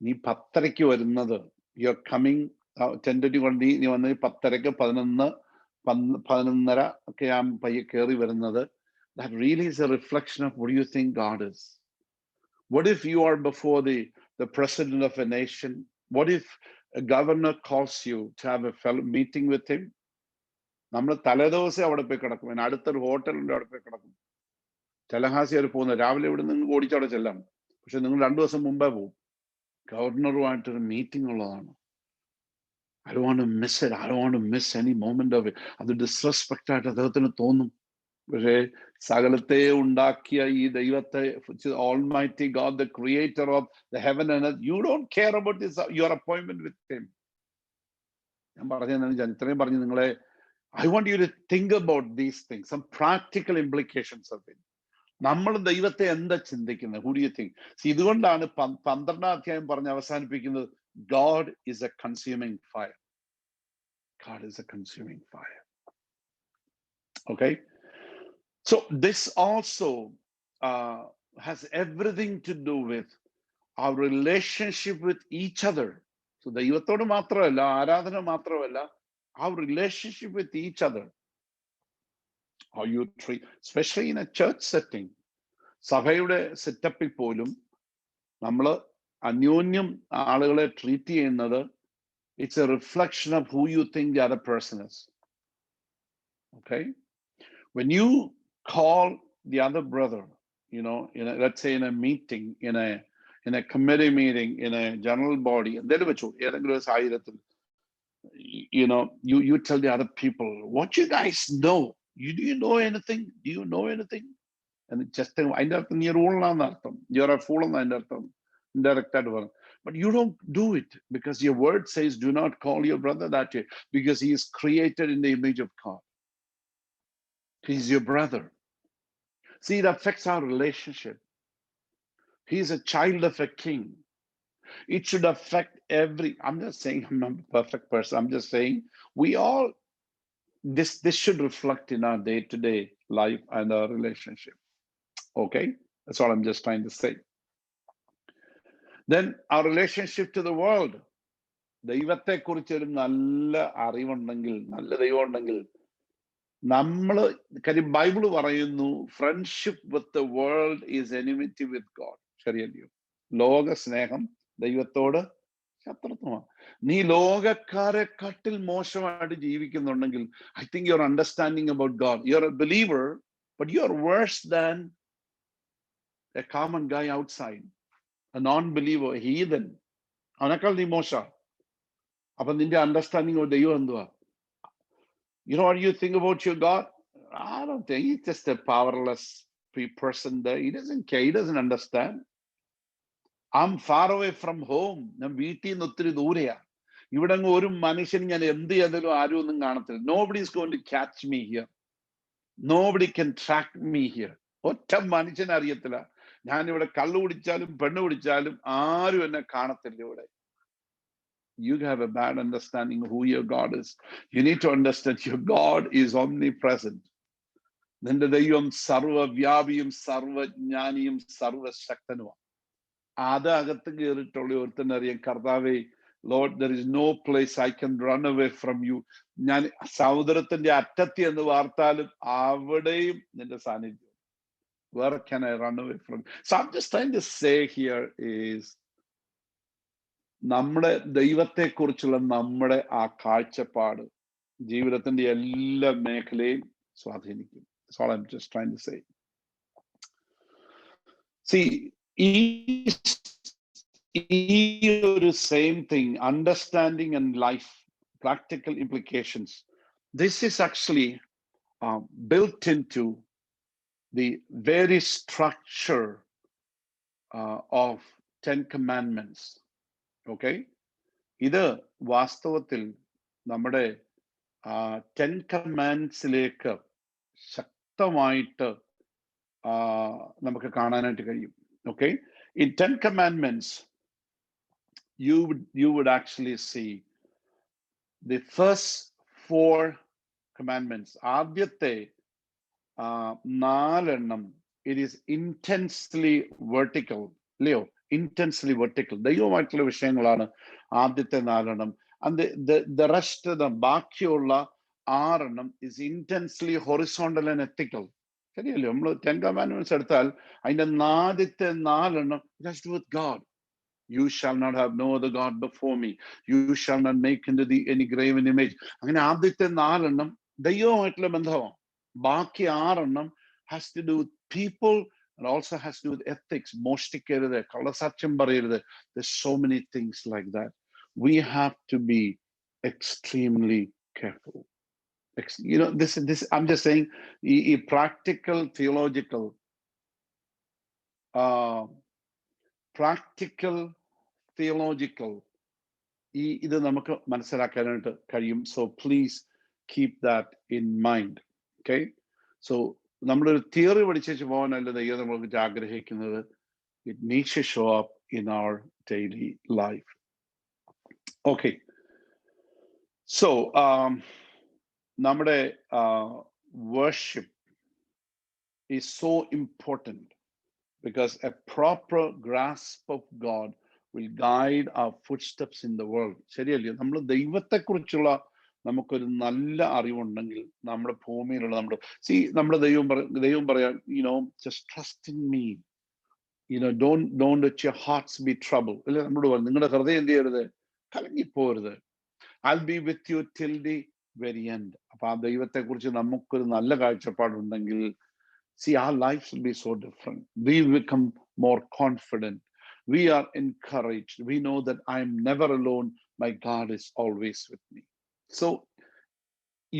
നീ 10:30 വരുന്നത്, യു ആർ കമ്മിങ് 10:20 കൊണ്ട് നീ വന്ന് 10:30 11:30 ഒക്കെ ആ പയ്യെ കയറി വരുന്നത്, that really is a reflection of what do you think God is. What if you are before the president of a nation? What if a governor calls you to have a meeting with him? നമ്മൾ തലേദിവസം അവിടെ പോയി കിടക്കും, അതിന് അടുത്തൊരു ഹോട്ടലുണ്ട്, അവിടെ പോയി കിടക്കും. ചലഹാസിയർ പോകുന്നത് രാവിലെ ഇവിടെ നിന്ന് ഓടിച്ചവിടെ ചെല്ലാം, പക്ഷെ നിങ്ങൾ 2 ദിവസം മുമ്പേ പോകും. ഗവർണറുമായിട്ടൊരു മീറ്റിംഗ് ഉള്ളതാണ്. I don't want to miss it. I don't want to miss any moment of it. അത് ഡിസ്റെസ്പെക്റ്റ് ആയിട്ട് അദ്ദേഹത്തിന് തോന്നും. പക്ഷേ സകലത്തെ ഉണ്ടാക്കിയ ഈ ദൈവത്തെ, Almighty God, the creator of the heaven and earth, you don't care about your appointment with him. ഞാൻ പറഞ്ഞ ഇത്രയും പറഞ്ഞു നിങ്ങളെ, I want you to think about these things, some practical implications of it. നമ്മൾ ദൈവത്തെ എന്താ ചിന്തിക്കുന്നത്? Who do you think? ഇതുകൊണ്ടാണ് 12ാം അധ്യായം പറഞ്ഞ് അവസാനിപ്പിക്കുന്നത്, God is a consuming fire. God is a consuming fire. Okay? So this also has everything to do with our relationship with each other. So ദൈവത്തോട് മാത്രമല്ല, ആരാധന മാത്രമല്ല, our relationship with each other. How you treat, especially in a church setting. സഭയുടെ സെറ്റപ്പിൽ പോലും നമ്മൾ അന്യോന്യം ആളുകളെ ട്രീറ്റ് ചെയ്യുന്നത്, it's a reflection of who you think the other person is. Okay? When you call the other brother, you know, let's say in a meeting, in a committee meeting, in a general body, you know, you tell the other people, what you guys know? Do you know anything? Do you know anything? And just അതിൻ്റെ അർത്ഥം നീ റൂളാന്ന് അർത്ഥം, you're a fool എന്ന് അതിൻ്റെ അർത്ഥം, indirect ആയിട്ട് പറഞ്ഞു. But you don't do it because your word says, do not call your brother that way, because he is created in the image of God. He's your brother. See, it affects our relationship. He's a child of a king. It should affect I'm just saying I'm not a perfect person. I'm just saying we all, this should reflect in our day-to-day life and our relationship. Okay? That's all I'm just trying to say. Then our relationship to the world. ദൈവത്തെ കുറിച്ച് ഒരു നല്ല അറിവുണ്ടെങ്കിൽ, നല്ല ദൈവം ഉണ്ടെങ്കിൽ, നമ്മള് കാര്യം Bible പറയുന്നു, friendship with the world is enmity with God. ശരിയല്ലയോ? ലോക സ്നേഹം ദൈവത്തോട് ശത്രുത്വമാണ്. നീ ലോകക്കാരെക്കാട്ടിൽ മോശമായിട്ട് ജീവിക്കുന്നുണ്ടെങ്കിൽ, I think your understanding about God, you are a believer, but you are worse than a common guy outside, a non believer, heathen. അവനേക്കാൾ നീ മോശ. അപ്പൊ നിന്റെ അണ്ടർസ്റ്റാൻഡിങ് ഓഫ് ദൈവം എന്തുവാ? You know what you think about your God? I don't think. He's just a powerless person there. He doesn't care. He doesn't understand. I'm far away from home. ഞാൻ വീട്ടിൽ നിന്ന് ഒത്തിരി ദൂരെയാ. ഇവിടെ ഒരു മനുഷ്യൻ ഞാൻ എന്ത് ചെയ്താലും ആരും ഒന്നും കാണത്തില്ല. Nobody is going to catch me here. Nobody can track me here. ഒറ്റ മനുഷ്യനെ അറിയത്തില്ല. ഞാൻ ഇവിടെ കള്ളു കുടിച്ചാലും പെണ്ണ് കുടിച്ചാലും ആരും എന്നെ കാണത്തില്ല ഇവിടെ. You have a bad understanding of who your God is. You need to understand your God is omnipresent. നിന്റെ ദൈവം സർവ്വവ്യാപിയും സർവജ്ഞാനിയും സർവശക്തനുമാണ്. അത് അകത്ത് കയറിയിട്ടുള്ള ഒരുത്തനറിയാം, കർത്താവേ, Lord, there is no place I can run away from you. ഞാൻ സമുദ്രത്തിന്റെ അറ്റത്തി എന്ന് വാർത്താലും അവിടെയും നിന്റെ സാന്നിധ്യം. Where can I run away from? So I'm just trying to say here is, നമ്മുടെ ദൈവത്തെക്കുറിച്ചുള്ള നമ്മുടെ ആ കാഴ്ചപ്പാട്, ജീവിതത്തിന്റെ എല്ലാ മേഖലയും സ്വാധീനിക്കും. That's all I'm just trying to say. See, the same thing, understanding and life, practical implications. This is actually built into the very structure of 10 Commandments. Okay? ഇത് വാസ്തവത്തിൽ നമ്മുടെ 10 കമാൻഡ്സിലേക്ക് ശക്തമായിട്ട് നമുക്ക് കാണാനായിട്ട് കഴിയും. Okay? In 10 commandments, you would actually see the first 4 commandments. ആദ്യത്തെ 4 it is intensely vertical. Leo, intensely vertical. ദൈവമായിട്ടുള്ള വിഷയങ്ങളാണ് ആദ്യത്തെ 4 and the rest of the ബാക്കിയുള്ള 6 is intensely horizontal and ethical. ശരിയല്ലോ? നമ്മൾ 10 commandments എടുത്താൽ അതിന്റെ ആദ്യത്തെ 4 it has to do with God. You shall not have no other God before me. You shall not make into thee any graven image. അങ്ങനെ ആദ്യത്തെ 4 ദൈവമായിട്ടുള്ള ബന്ധമാണ്. ബാക്കി 6 has to do with people and also has to do with ethics. മോഷ്ടിക്കരുത്, കള്ളസാക്ഷ്യം പറയരുത്. There's so many things like that. We have to be extremely careful. You know, this I'm just saying, practical, theological, ഇത് നമുക്ക് മനസ്സിലാക്കാനായിട്ട് കഴിയും. So please keep that in mind. Okay? So നമ്മളൊരു theory പഠിച്ചു പോകാനല്ല ദൈവം നമ്മൾക്ക് ആഗ്രഹിക്കുന്നത്. It needs to show up in our daily life. Okay. So നമ്മുടെ worship is so important because a proper grasp of God will guide our footsteps in the world. ശരിയല്ലേ? നമ്മൾ ദൈവത്തെക്കുറിച്ചുള്ള നമുക്കൊരു നല്ല അറിവുണ്ടെങ്കിൽ നമ്മുടെ ഭൂമിയിലുള്ള നമ്മുടെ ദൈവം പറയാം, just trust in me. Don't let your hearts be troubled. അല്ലെ? നമ്മളോട് പറഞ്ഞു, നിങ്ങളുടെ ഹൃദയം എന്ത് ചെയ്യരുത്, കലങ്ങിപ്പോരുത്. I'll be with you till the very end. അപ്പൊ ആ ദൈവത്തെക്കുറിച്ച് നമുക്കൊരു നല്ല കാഴ്ചപ്പാടുണ്ടെങ്കിൽ, see, our lives will be so different. We become more confident. We are encouraged. We know that I am never alone. My God is always with me. So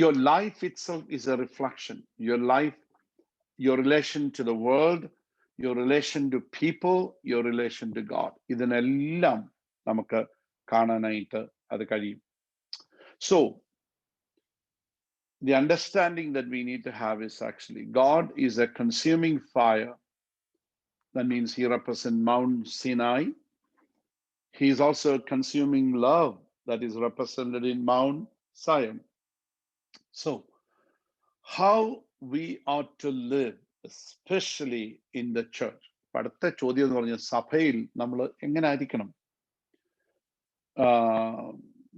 your life itself is a reflection. Your life, your relation to the world, your relation to people, your relation to God. ഇതിനെല്ലാം നമുക്ക് കാണാനായിട്ട് അത് കഴിയും. So the understanding that we need to have is actually God is a consuming fire. That means he represents Mount Sinai. He is also a consuming love that is represented in Mount Zion. So how we ought to live, especially in the church. അടുത്ത ചോദ്യം എന്ന് പറഞ്ഞാൽ, സഭയിൽ നമ്മൾ എങ്ങനെ ആയിരിക്കണം?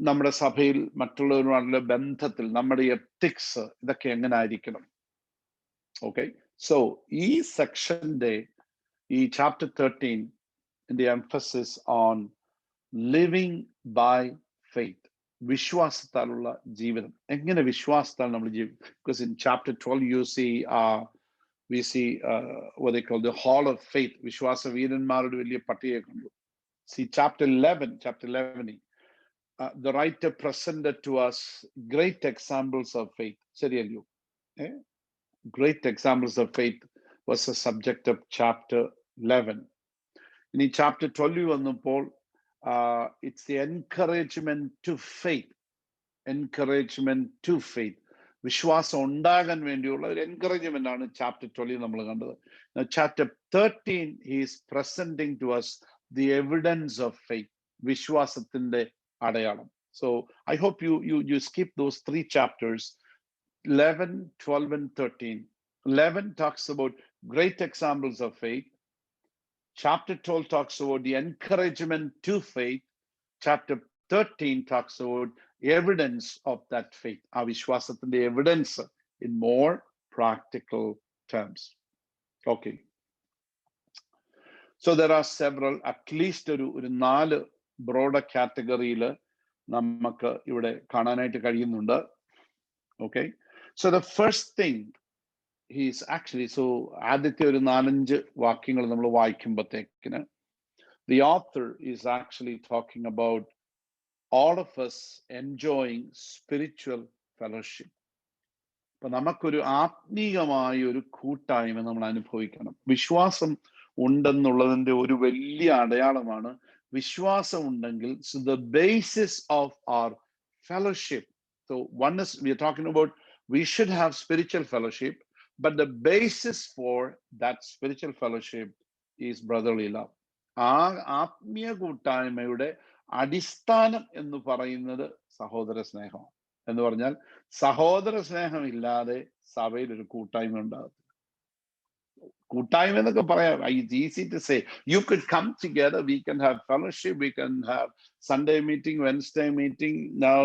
നമ്മുടെ സഭയിൽ മറ്റുള്ളവരുമായുള്ള ബന്ധത്തിൽ നമ്മുടെ എത്തിക്സ് ഇതൊക്കെ എങ്ങനെ ആയിരിക്കണം? ഓക്കെ, സോ ഈ സെക്ഷന്റെ ഈ chapter 13 the emphasis on living by faith. വിശ്വാസത്താലുള്ള ജീവിതം. എങ്ങനെ വിശ്വാസത്താൽ നമ്മൾ ജീവിക്കും? Because in chapter 12 we see what they call the hall of faith. വിശ്വാസ വീരന്മാരുടെ വലിയ പട്ടികയെ കണ്ടു. See chapter 11 the writer presented to us great examples of faith. ശരിയല്ലോ? Great examples of faith was the subject of chapter 11. In chapter 12 വന്നപ്പോൾ it's the encouragement to faith. വിശ്വാസം ഉണ്ടാകാൻ വേണ്ടിയുള്ള ഒരു encouragement ആണ് chapter 12 നമ്മൾ കണ്ടത്. Chapter 13 he is presenting to us the evidence of faith. വിശ്വാസത്തിന്റെ അടയാളം. So I hope you skip those 3 chapters, 11, 12 and 13. 11 talks about great examples of faith. Chapter 12 talks about the encouragement to faith. Chapter 13 talks about evidence of that faith. Our vishwasathinte evidence in more practical terms. Okay. So there are several, at least ഒരു 4 broader category നമുക്ക് ഇവിടെ കാണാനായിട്ട് കഴിയുന്നുണ്ട്. Okay, so the first thing he's actually, so ആദ്യത്തെ ഒരു 4-5 വാക്യങ്ങൾ നമ്മൾ വായിക്കുമ്പോഴത്തേക്കിന് the author is actually talking about all of us enjoying spiritual fellowship. അപ്പൊ നമുക്കൊരു ആത്മീയമായ ഒരു കൂട്ടായ്മ നമ്മൾ അനുഭവിക്കണം. വിശ്വാസം ഉണ്ടെന്നുള്ളതിന്റെ ഒരു വലിയ അടയാളമാണ് വിശ്വാസം ഉണ്ടെങ്കിൽ. So the basis of our fellowship, so one is we are talking about we should have spiritual fellowship, but the basis for that spiritual fellowship is brotherly love. ആ ആത്മീയ കൂട്ടായ്മയുടെ അടിസ്ഥാനം എന്ന് പറയുന്നത് സഹോദര സ്നേഹമാണ്. എന്ന് പറഞ്ഞാൽ സഹോദര സ്നേഹം ഇല്ലാതെ സഭയിൽ ഒരു കൂട്ടായ്മ ഉണ്ടാകും. കൂട്ടായ്മ എന്നൊക്കെ പറയാം, it's easy to say. You could come together, we can have fellowship, we can have Sunday meeting, Wednesday meeting. Now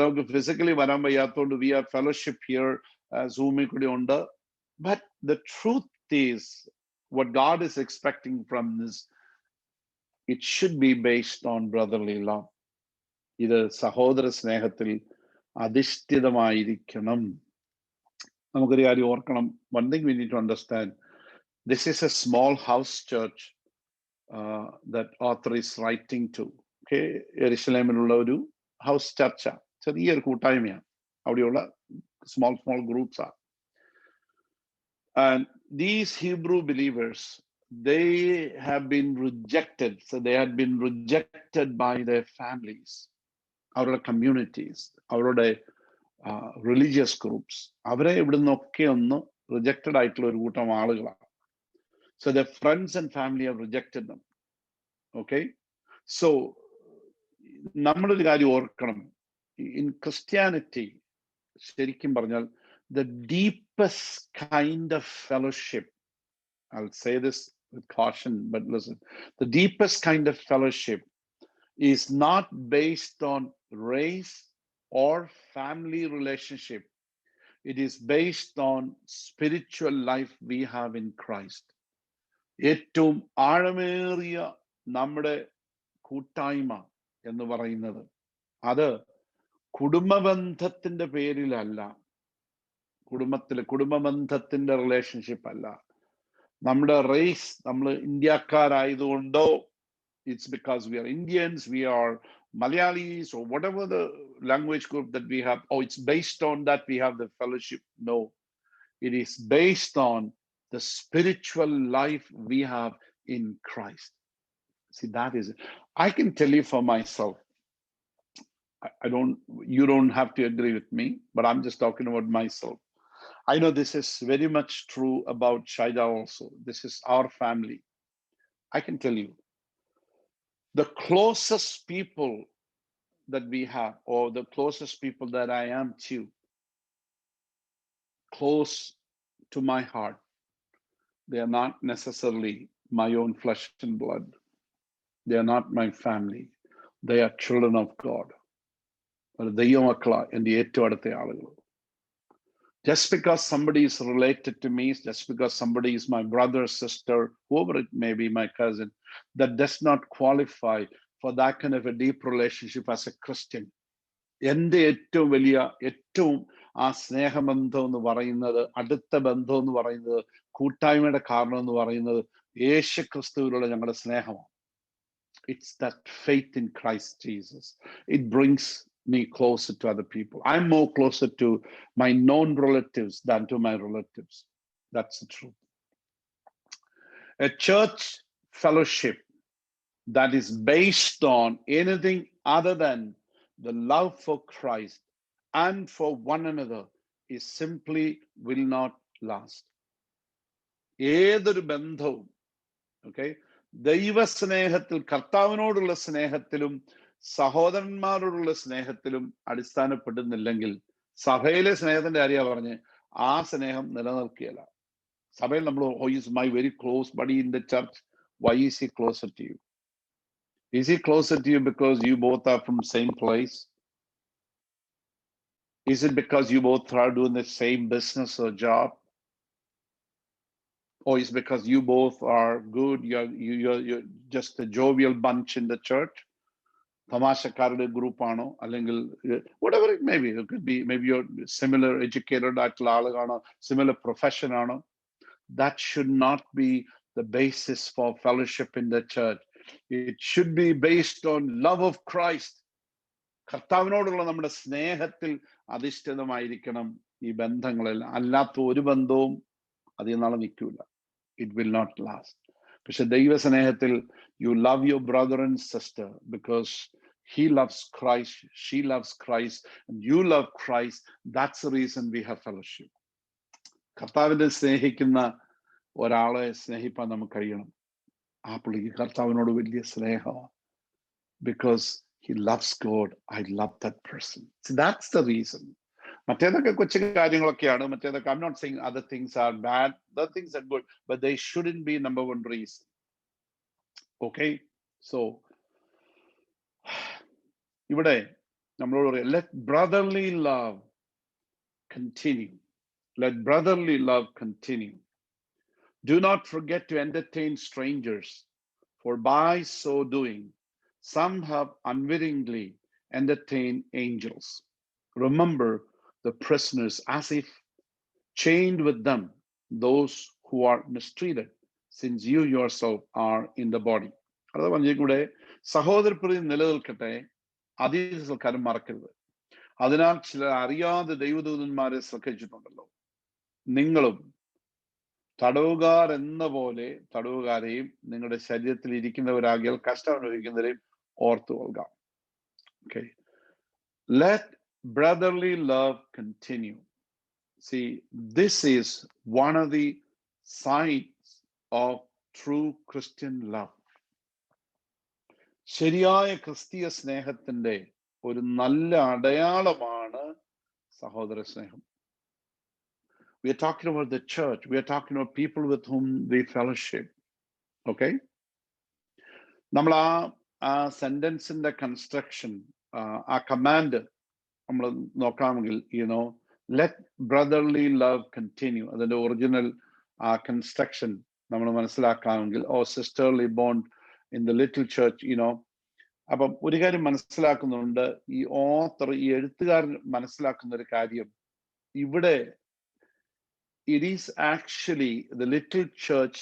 നമുക്ക് physically വരാൻ വയ്യാത്തതുകൊണ്ട് we have fellowship here, Zoom കൂടി ഉണ്ട്. But the truth is, what God is expecting from this, it should be based on brotherly love. ഇത് സഹോദര സ്നേഹത്തിൽ അധിഷ്ഠിതമായിരിക്കണം. നമുക്കൊരു കാര്യം ഓർക്കണം. One thing we need to understand, this is a small house church that author is writing to. Okay, യെരുശലേമിലുള്ള ഒരു house ചർച്ച, ചെറിയൊരു കൂട്ടായ്മയാണ്. അവിടെയുള്ള small groups are. And these Hebrew believers, they have been rejected. So they had been rejected by their families, അവരുടെ communities, അവരുടെ religious groups. അവരെ ഇവിടുന്നൊക്കെ ഒന്ന് rejected ആയിട്ടുള്ള ഒരു കൂട്ടം ആളുകളാണ്. So the friends and family have rejected dum. Okay, so നമ്മളൊരു കാര്യം ഓർക്കണം. ഇൻ ക്രിസ്ത്യാനിറ്റി ശരിക്കും പറഞ്ഞാൽ the deepest kind of fellowship, I'll say this with caution, but listen, the deepest kind of fellowship is not based on race or family relationship. It is based on spiritual life we have in Christ. ഏറ്റവും ആഴമേറിയ നമ്മുടെ കൂട്ടായ്മ എന്ന് പറയുന്നത് അത് കുടുംബബന്ധത്തിന്റെ പേരിലല്ല, കുടുംബബന്ധത്തിന്റെ relationship അല്ല, നമ്മുടെ raise, നമ്മൾ ഇന്ത്യക്കാരായതുകൊണ്ടോ, it's because we are Indians, we are Malayalis, or whatever the language group that we have, oh, it's based on that we have the fellowship. No, it is based on the spiritual life we have in Christ. See, that is it. I can tell you for myself, you don't have to agree with me, but I'm just talking about myself. I know this is very much true about Shaida also. This is our family. I can tell you, the closest people that we have, or the closest people that I am to, close to my heart, they are not necessarily my own flesh and blood. They are not my family. They are children of God. Just because somebody is related to me, just because somebody is my brother, sister, whoever it may be, my cousin, that does not qualify for that kind of a deep relationship as a Christian. എൻ്റെ ഏറ്റവും വലിയ, ഏറ്റവും ആ സ്നേഹബന്ധം എന്ന് പറയുന്നത്, അടുത്ത ബന്ധം എന്ന് പറയുന്നത്, കൂട്ടായ്മയുടെ കാരണം എന്ന് പറയുന്നത് യേശു ക്രിസ്തുവിലുള്ള ഞങ്ങളുടെ സ്നേഹമാണ്. It's that faith in Christ Jesus. It brings me closer to other people. I'm more closer to my known relatives than to my relatives. That's the truth. A church fellowship that is based on anything other than the love for Christ and for one another is simply will not last. ഏതൊരു ബന്ധവും, okay, ദൈവസ്നേഹത്തിൽ, കർത്താവിനോടുള്ള സ്നേഹത്തിലും സഹോദരന്മാരോടുള്ള സ്നേഹത്തിലും അടിസ്ഥാനപ്പെടുന്നില്ലെങ്കിൽ, സഭയിലെ സ്നേഹത്തിന്റെ കാര്യമാണ് പറഞ്ഞ്, ആ സ്നേഹം നിലനിൽക്കുകയില്ല. സഭയിൽ നമ്മൾ, oh, is my very close buddy in the church. Why is he closer to you? Is he closer to you because you both are from the same place? Is it because you both are doing the same business or job? Or is it because you both are good, you're just a jovial bunch in the church? തമാശക്കാരുടെ ഗ്രൂപ്പാണോ, അല്ലെങ്കിൽ whatever it may be, it could be maybe you're similar educated ആയിട്ടുള്ള ആളുകളാണോ, similar profession ആണോ, that should not be the basis for fellowship in the church. It should be based on love of Christ. കർത്താവിനോടുള്ള നമ്മുടെ സ്നേഹത്തിൽ അധിഷ്ഠിതമായിരിക്കണം ഈ ബന്ധങ്ങളെല്ലാം. അല്ലാത്ത ഒരു ബന്ധവും അധികം നാളെ നിൽക്കൂല. It will not last. പക്ഷെ ദൈവസ്നേഹത്തിൽ you love your brother and sister because he loves Christ, she loves Christ, and you love Christ. That's the reason we have fellowship. കർത്താവിനെ സ്നേഹിക്കുന്ന ഒരാളെ സ്നേഹിപ്പാൻ നമുക്ക് കഴിയണം. ആ പുള്ളിക്ക് കർത്താവിനോട് വലിയ സ്നേഹമാണ്. Because he loves God, I love that person. So that's the reason. മറ്റേതൊക്കെ കൊച്ചു കാര്യങ്ങളൊക്കെയാണ്. മറ്റേതൊക്കെ I'm not saying other things are bad, other things are good, but they shouldn't be number one reason. Okay, so ഇവിടെ നമ്മളോട് പറയാം, let brotherly love continue. Let brotherly love continue. Do not forget to entertain strangers, for by so doing, some have unwittingly entertained angels. Remember the prisoners as if chained with them, those who are mistreated, since you yourself are in the body. അത് പറഞ്ഞിവിടെ സഹോദരപ്രീതി നിലനിൽക്കട്ടെ, അതീതക്കാരും മറക്കരുത്. അതിനാൽ ചിലർ അറിയാതെ ദൈവദൂതന്മാരെ ശ്രദ്ധിച്ചിട്ടുണ്ടല്ലോ. നിങ്ങളും തടവുകാർ എന്ന പോലെ തടവുകാരെയും നിങ്ങളുടെ ശരീരത്തിൽ ഇരിക്കുന്നവരാകിയാൽ കഷ്ടം അനുഭവിക്കുന്നവരെയും ഓർത്തു കൊള്ളുക. Okay. Let brotherly love continue. See, this is one of the signs of true Christian love. ശരിയായ ക്രിസ്തീയ സ്നേഹത്തിന്റെ ഒരു നല്ല അടയാളമാണ് സഹോദര സ്നേഹം. We are talking about the church. We are talking about people with whom we fellowship. Okay? നമ്മൾ ആ സെന്റൻസിന്റെ കൺസ്ട്രക്ഷൻ, ആ കമാൻഡ് നമ്മൾ നോക്കാമെങ്കിൽ, let brotherly love continue. അതിന്റെ ഒറിജിനൽ കൺസ്ട്രക്ഷൻ നമ്മൾ മനസ്സിലാക്കാമെങ്കിൽ, sisterly bond in the little church, അപ്പം ഒരു കാര്യം മനസ്സിലാക്കുന്നുണ്ട്, ഈ ഓത്തർ, ഈ എഴുത്തുകാരൻ മനസ്സിലാക്കുന്ന ഒരു കാര്യം, ഇവിടെ it is actually the little church,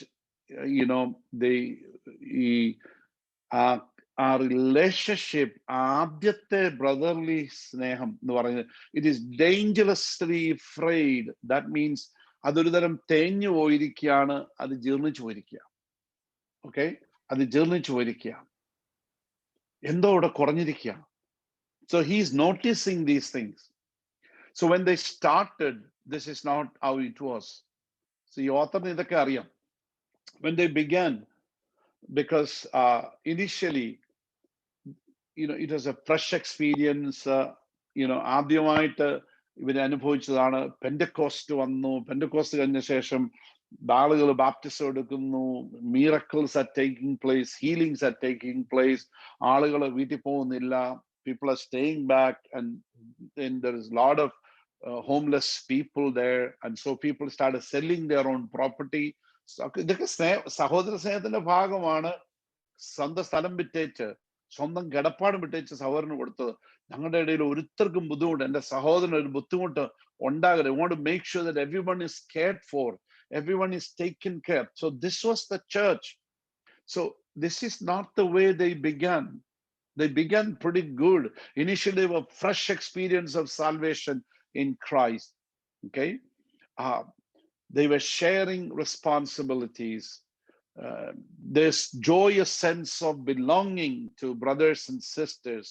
ആ റിലേഷൻഷിപ്പ്, ആദ്യത്തെ ബ്രദർലി സ്നേഹം എന്ന് പറയുന്നത്, it is dangerously fried. That means അതൊരു തരം തേഞ്ഞു പോയിരിക്കുകയാണ്, അത് ജീർണിച്ചു പോയിരിക്കുക. ഓക്കെ, അത് ജീർണിച്ചു പോയിരിക്കുക, എന്തോ അവിടെ കുറഞ്ഞിരിക്കുക. So he is noticing these things. So when they started, this is not how it was. So ഈ ഓത്തറിന് ഇതൊക്കെ അറിയാം. When they began, because initially, it was a fresh experience. ആദ്യമായിട്ട് ഇവര് അനുഭവിച്ചതാണ്. പെന്റക്കോസ്റ്റ് വന്നു. പെന്റക്കോസ്റ്റ് കഴിഞ്ഞ ശേഷം ആളുകൾ ബാപ്റ്റിസം എടുക്കുന്നു. miracles are taking place, healings are taking place. ആളുകൾ വീട്ടിൽ പോകുന്നില്ല. People are staying back, and then there is a lot of homeless people there, and so people started selling their own property. ഇതൊക്കെ സഹോദര സ്നേഹത്തിന്റെ ഭാഗമാണ്. സ്വന്തം സ്ഥലം വിറ്റേച്ച്, സ്വന്തം കിടപ്പാടും വിട്ടേച്ച് സഹോദരന് കൊടുത്തത്. ഞങ്ങളുടെ ഇടയിൽ ഒരുത്തർക്കും ബുദ്ധിമുട്ട്, എന്റെ സഹോദരന് ഒരു ബുദ്ധിമുട്ട് ഉണ്ടാകരുത്. We want to make sure that everyone is cared for, everyone is taken care. So this was the church. So this is not the way they began. They began pretty good. Initially, they were fresh experience of salvation in Christ. Okay, they were sharing responsibilities. This joyous sense of belonging to brothers and sisters,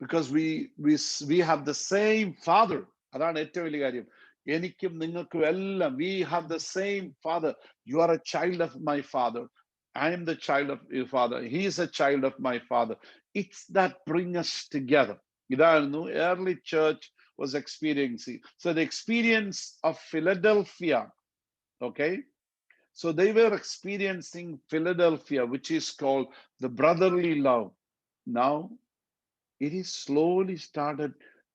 because we have the same Father. അതാണ് ഏറ്റവും വലിയ കാര്യം. എനിക്കും നിങ്ങൾക്കും എല്ലാം, we have the same Father. You are a child of my Father. I am the child of your Father. He is a child of my Father. It's that bring us together. ഇതായിരുന്നു early church was experiencing. So the experience of Philadelphia, okay? So they were experiencing Philadelphia, which is called the brotherly love. Now, it is slowly started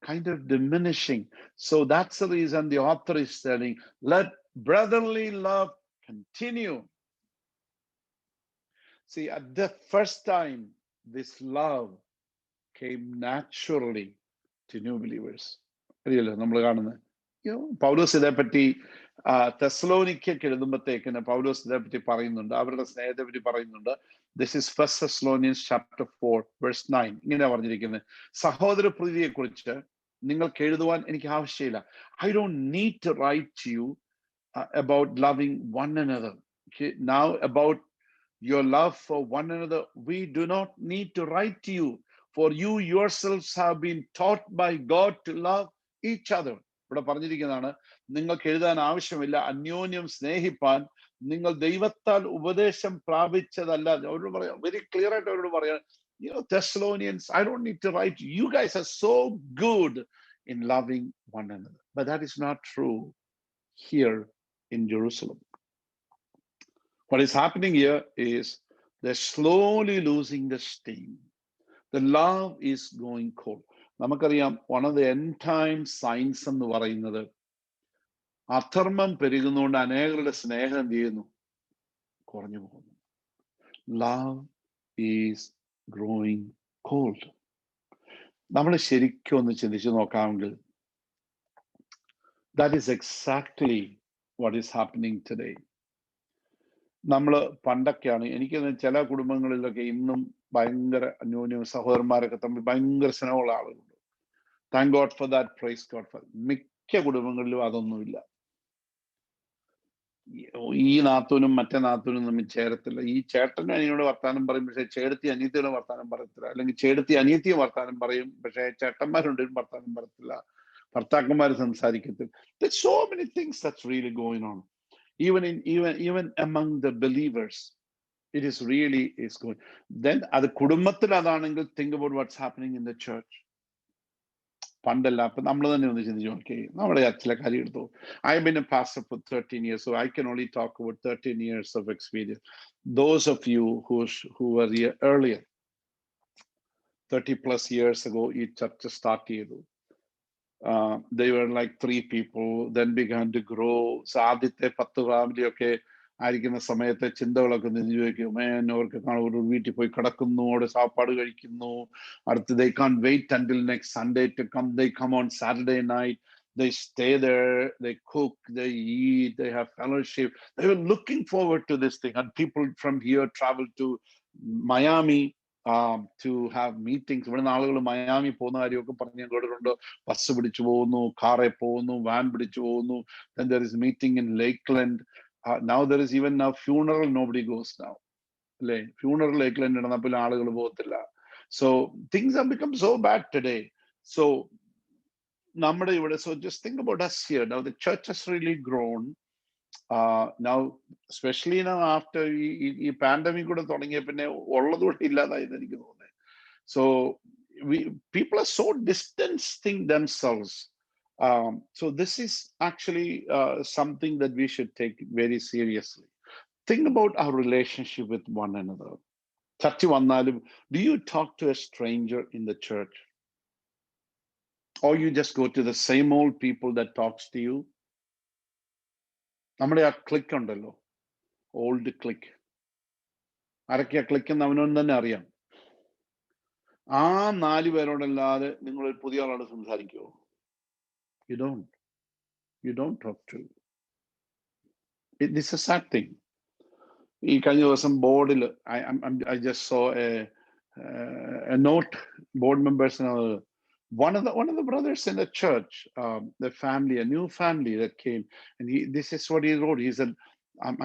kind of diminishing. So that's the reason the author is telling, let brotherly love continue. See, at the first time this love came naturally to new believers. അറിയല്ലോ നമ്മൾ കാണുന്നത്. പൗലോസ് ഇതേപ്പറ്റി തെസ്സലോനിക്കയ്ക്ക് എഴുതുമ്പോഴത്തേക്കിന് പൗലോസ് ഇതേപ്പറ്റി പറയുന്നുണ്ട്, അവരുടെ സ്നേഹത്തെ പറ്റി പറയുന്നുണ്ട്. This is 1 Thessalonians chapter 4 verse 9. ഇങ്ങനെ പറഞ്ഞിരിക്കുന്നത്, സഹോദര പ്രീതിയെ കുറിച്ച് നിങ്ങൾക്ക് എഴുതുവാൻ എനിക്ക് ആവശ്യമില്ല. I don't need to write to you about loving one another. Okay? Now about your love for one another, we do not need to write to you, for you yourselves have been taught by God to love each other. ഇവിടെ പറഞ്ഞിരിക്കുന്നതാണ്, നിങ്ങൾക്ക് എഴുതാൻ ആവശ്യമില്ല, അന്യോന്യം സ്നേഹിപ്പാൻ നിങ്ങൾ ദൈവത്താൽ ഉപദേശം പ്രാപിച്ചതല്ല. അവരോട് പറയാം, വെരി ക്ലിയർ ആയിട്ട് അവരോട് പറയാം, Thessalonians, I don't need to write, you guys are so good in loving one another. But that is not true here in Jerusalem. What is happening here is they're slowly losing the steam. The love is going cold. നമുക്കറിയാം, one of the end time signs എന്ന് പറയുന്നത്, അധർമ്മം പെരുകുന്നതുകൊണ്ട് അനേകരുടെ സ്നേഹം എന്ത് ചെയ്യുന്നു? കുറഞ്ഞു പോകുന്നു. Love is growing cold. നമ്മൾ ശരിക്കും ഒന്ന് ചിന്തിച്ചു നോക്കാമെങ്കിൽ, that is exactly what is happening today. നമ്മൾ പണ്ടൊക്കെയാണ്, എനിക്ക് ചില കുടുംബങ്ങളിലൊക്കെ ഇന്നും ഭയങ്കര അന്യോന്യം സഹോദരന്മാരൊക്കെ തമ്മിൽ ഭയങ്കര സ്നേഹമുള്ള ആളുകളുണ്ട്. Thank God for that, praise God for. മിക്ക കുടുംബങ്ങളിലും അതൊന്നുമില്ല. ഈ നാത്തൂനും മറ്റേ നാത്തൂനും തമ്മിൽ ചേരത്തില്ല. ഈ ചേട്ടനും അനിയനോട് വർത്താനം പറയും, പക്ഷെ ചേട്ടത്തി അനിയത്തിയോട് വർത്താനം പറയത്തില്ല. അല്ലെങ്കിൽ ചേട്ടത്തി അനിയത്തിയും വർത്താനം പറയും, പക്ഷെ ചേട്ടന്മാരുണ്ട് വർത്താനം പറയത്തില്ല. ഭർത്താക്കന്മാർ സംസാരിക്കത്തില്ല. There's so many things that's really going on. Even among the believers, it is really is going. Then അത് കുടുംബത്തിൽ അതാണെങ്കിൽ, think about what's happening in the church. പണ്ടല്ല, അപ്പൊ നമ്മൾ തന്നെ ഒന്ന് ചിന്തിച്ചു നോക്കി, നമ്മുടെ ചില കാര്യം എടുത്തു. I have been a pastor for 13 years, so I can only talk about 13 years of experience. Those of you who were here earlier, 30 plus years ago, ഈ church start ചെയ്തു. They were like 3 people, then began to grow. So ആദ്യത്തെ 10 family ഒക്കെ ആയിരിക്കുന്ന സമയത്തെ ചിന്തകളൊക്കെ നിന്ന് ചോദിക്കും, അവർക്ക് ഒരു വീട്ടിൽ പോയി കിടക്കുന്നു, അവിടെ സാപ്പാട് കഴിക്കുന്നു, അടുത്ത് they can't wait until next Sunday to come. They come on Saturday night, they stay there, they cook, they eat, they have fellowship. They were looking forward to this thing. And people from here travel to Miami to have meetings. ഇവിടെ നിന്ന് ആളുകൾ Miami പോകുന്ന കാര്യമൊക്കെ പറഞ്ഞ് കേട്ടിട്ടുണ്ട്. Bus പിടിച്ചു പോകുന്നു, കാറിൽ പോകുന്നു, വാൻ പിടിച്ചു പോകുന്നു. Then there is meeting in Lakeland. Now there is even now funeral, nobody goes now. അല്ലേ, funeral Lakeland നടന്നപ്പോൾ ആളുകൾ പോകത്തില്ല. So things have become so bad today. So നമ്മുടെ ഇവിടെ, so just think about us here. Now the church has really grown. Now especially now after ഈ pandemic കൂടെ തുടങ്ങിയ പിന്നെ ഉള്ളതുകൊണ്ട് ഇല്ലാതായെന്ന് എനിക്ക് തോന്നുന്നത്. So people are so distancing themselves. So this is actually something that we should take very seriously. Think about our relationship with one another. ചർച്ച വന്നാലും, do you talk to a stranger in the church? Or you just go to the same old people that talks to you? നമ്മുടെ ആ click ഉണ്ടല്ലോ, old click. ആരൊക്കെയാ click എന്ന് അവനോട് തന്നെ അറിയാം. ആ 4 പേരോടല്ലാതെ നിങ്ങൾ ഒരു പുതിയ ആളോട് സംസാരിക്കുമോ? You don't talk to. This is a sad thing. ഈ കഴിഞ്ഞ ദിവസം ബോർഡിൽ I just saw a note, board members, one of the brothers in the church, the family, a new family that came, and this is what he wrote. He said,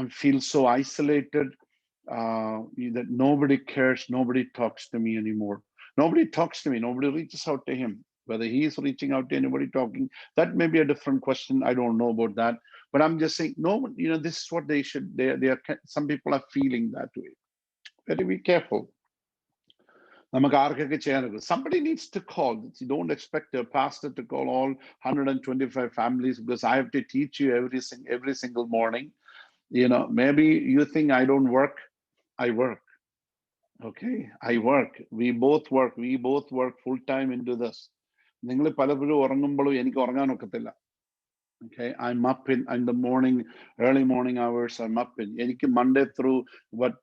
I feel so isolated, that nobody cares, nobody talks to me anymore. Nobody talks to me, nobody reaches out to him. Whether he is reaching out to anybody talking, that may be a different question. I don't know about that. But I'm just saying, no, this is what they should, they are, some people are feeling that way. Very be careful. Somebody needs to call. You don't expect a pastor to call all 125 families because I have to teach you every single morning. Maybe you think I don't work. I work. Okay, I work. We both work full time into this. നിങ്ങൾ പലപ്പോഴും ഉറങ്ങുമ്പോഴും എനിക്ക് ഉറങ്ങാനൊക്കത്തില്ല. Okay, I'm up in the morning, early morning hours. I'm up in. എനിക്ക് Monday through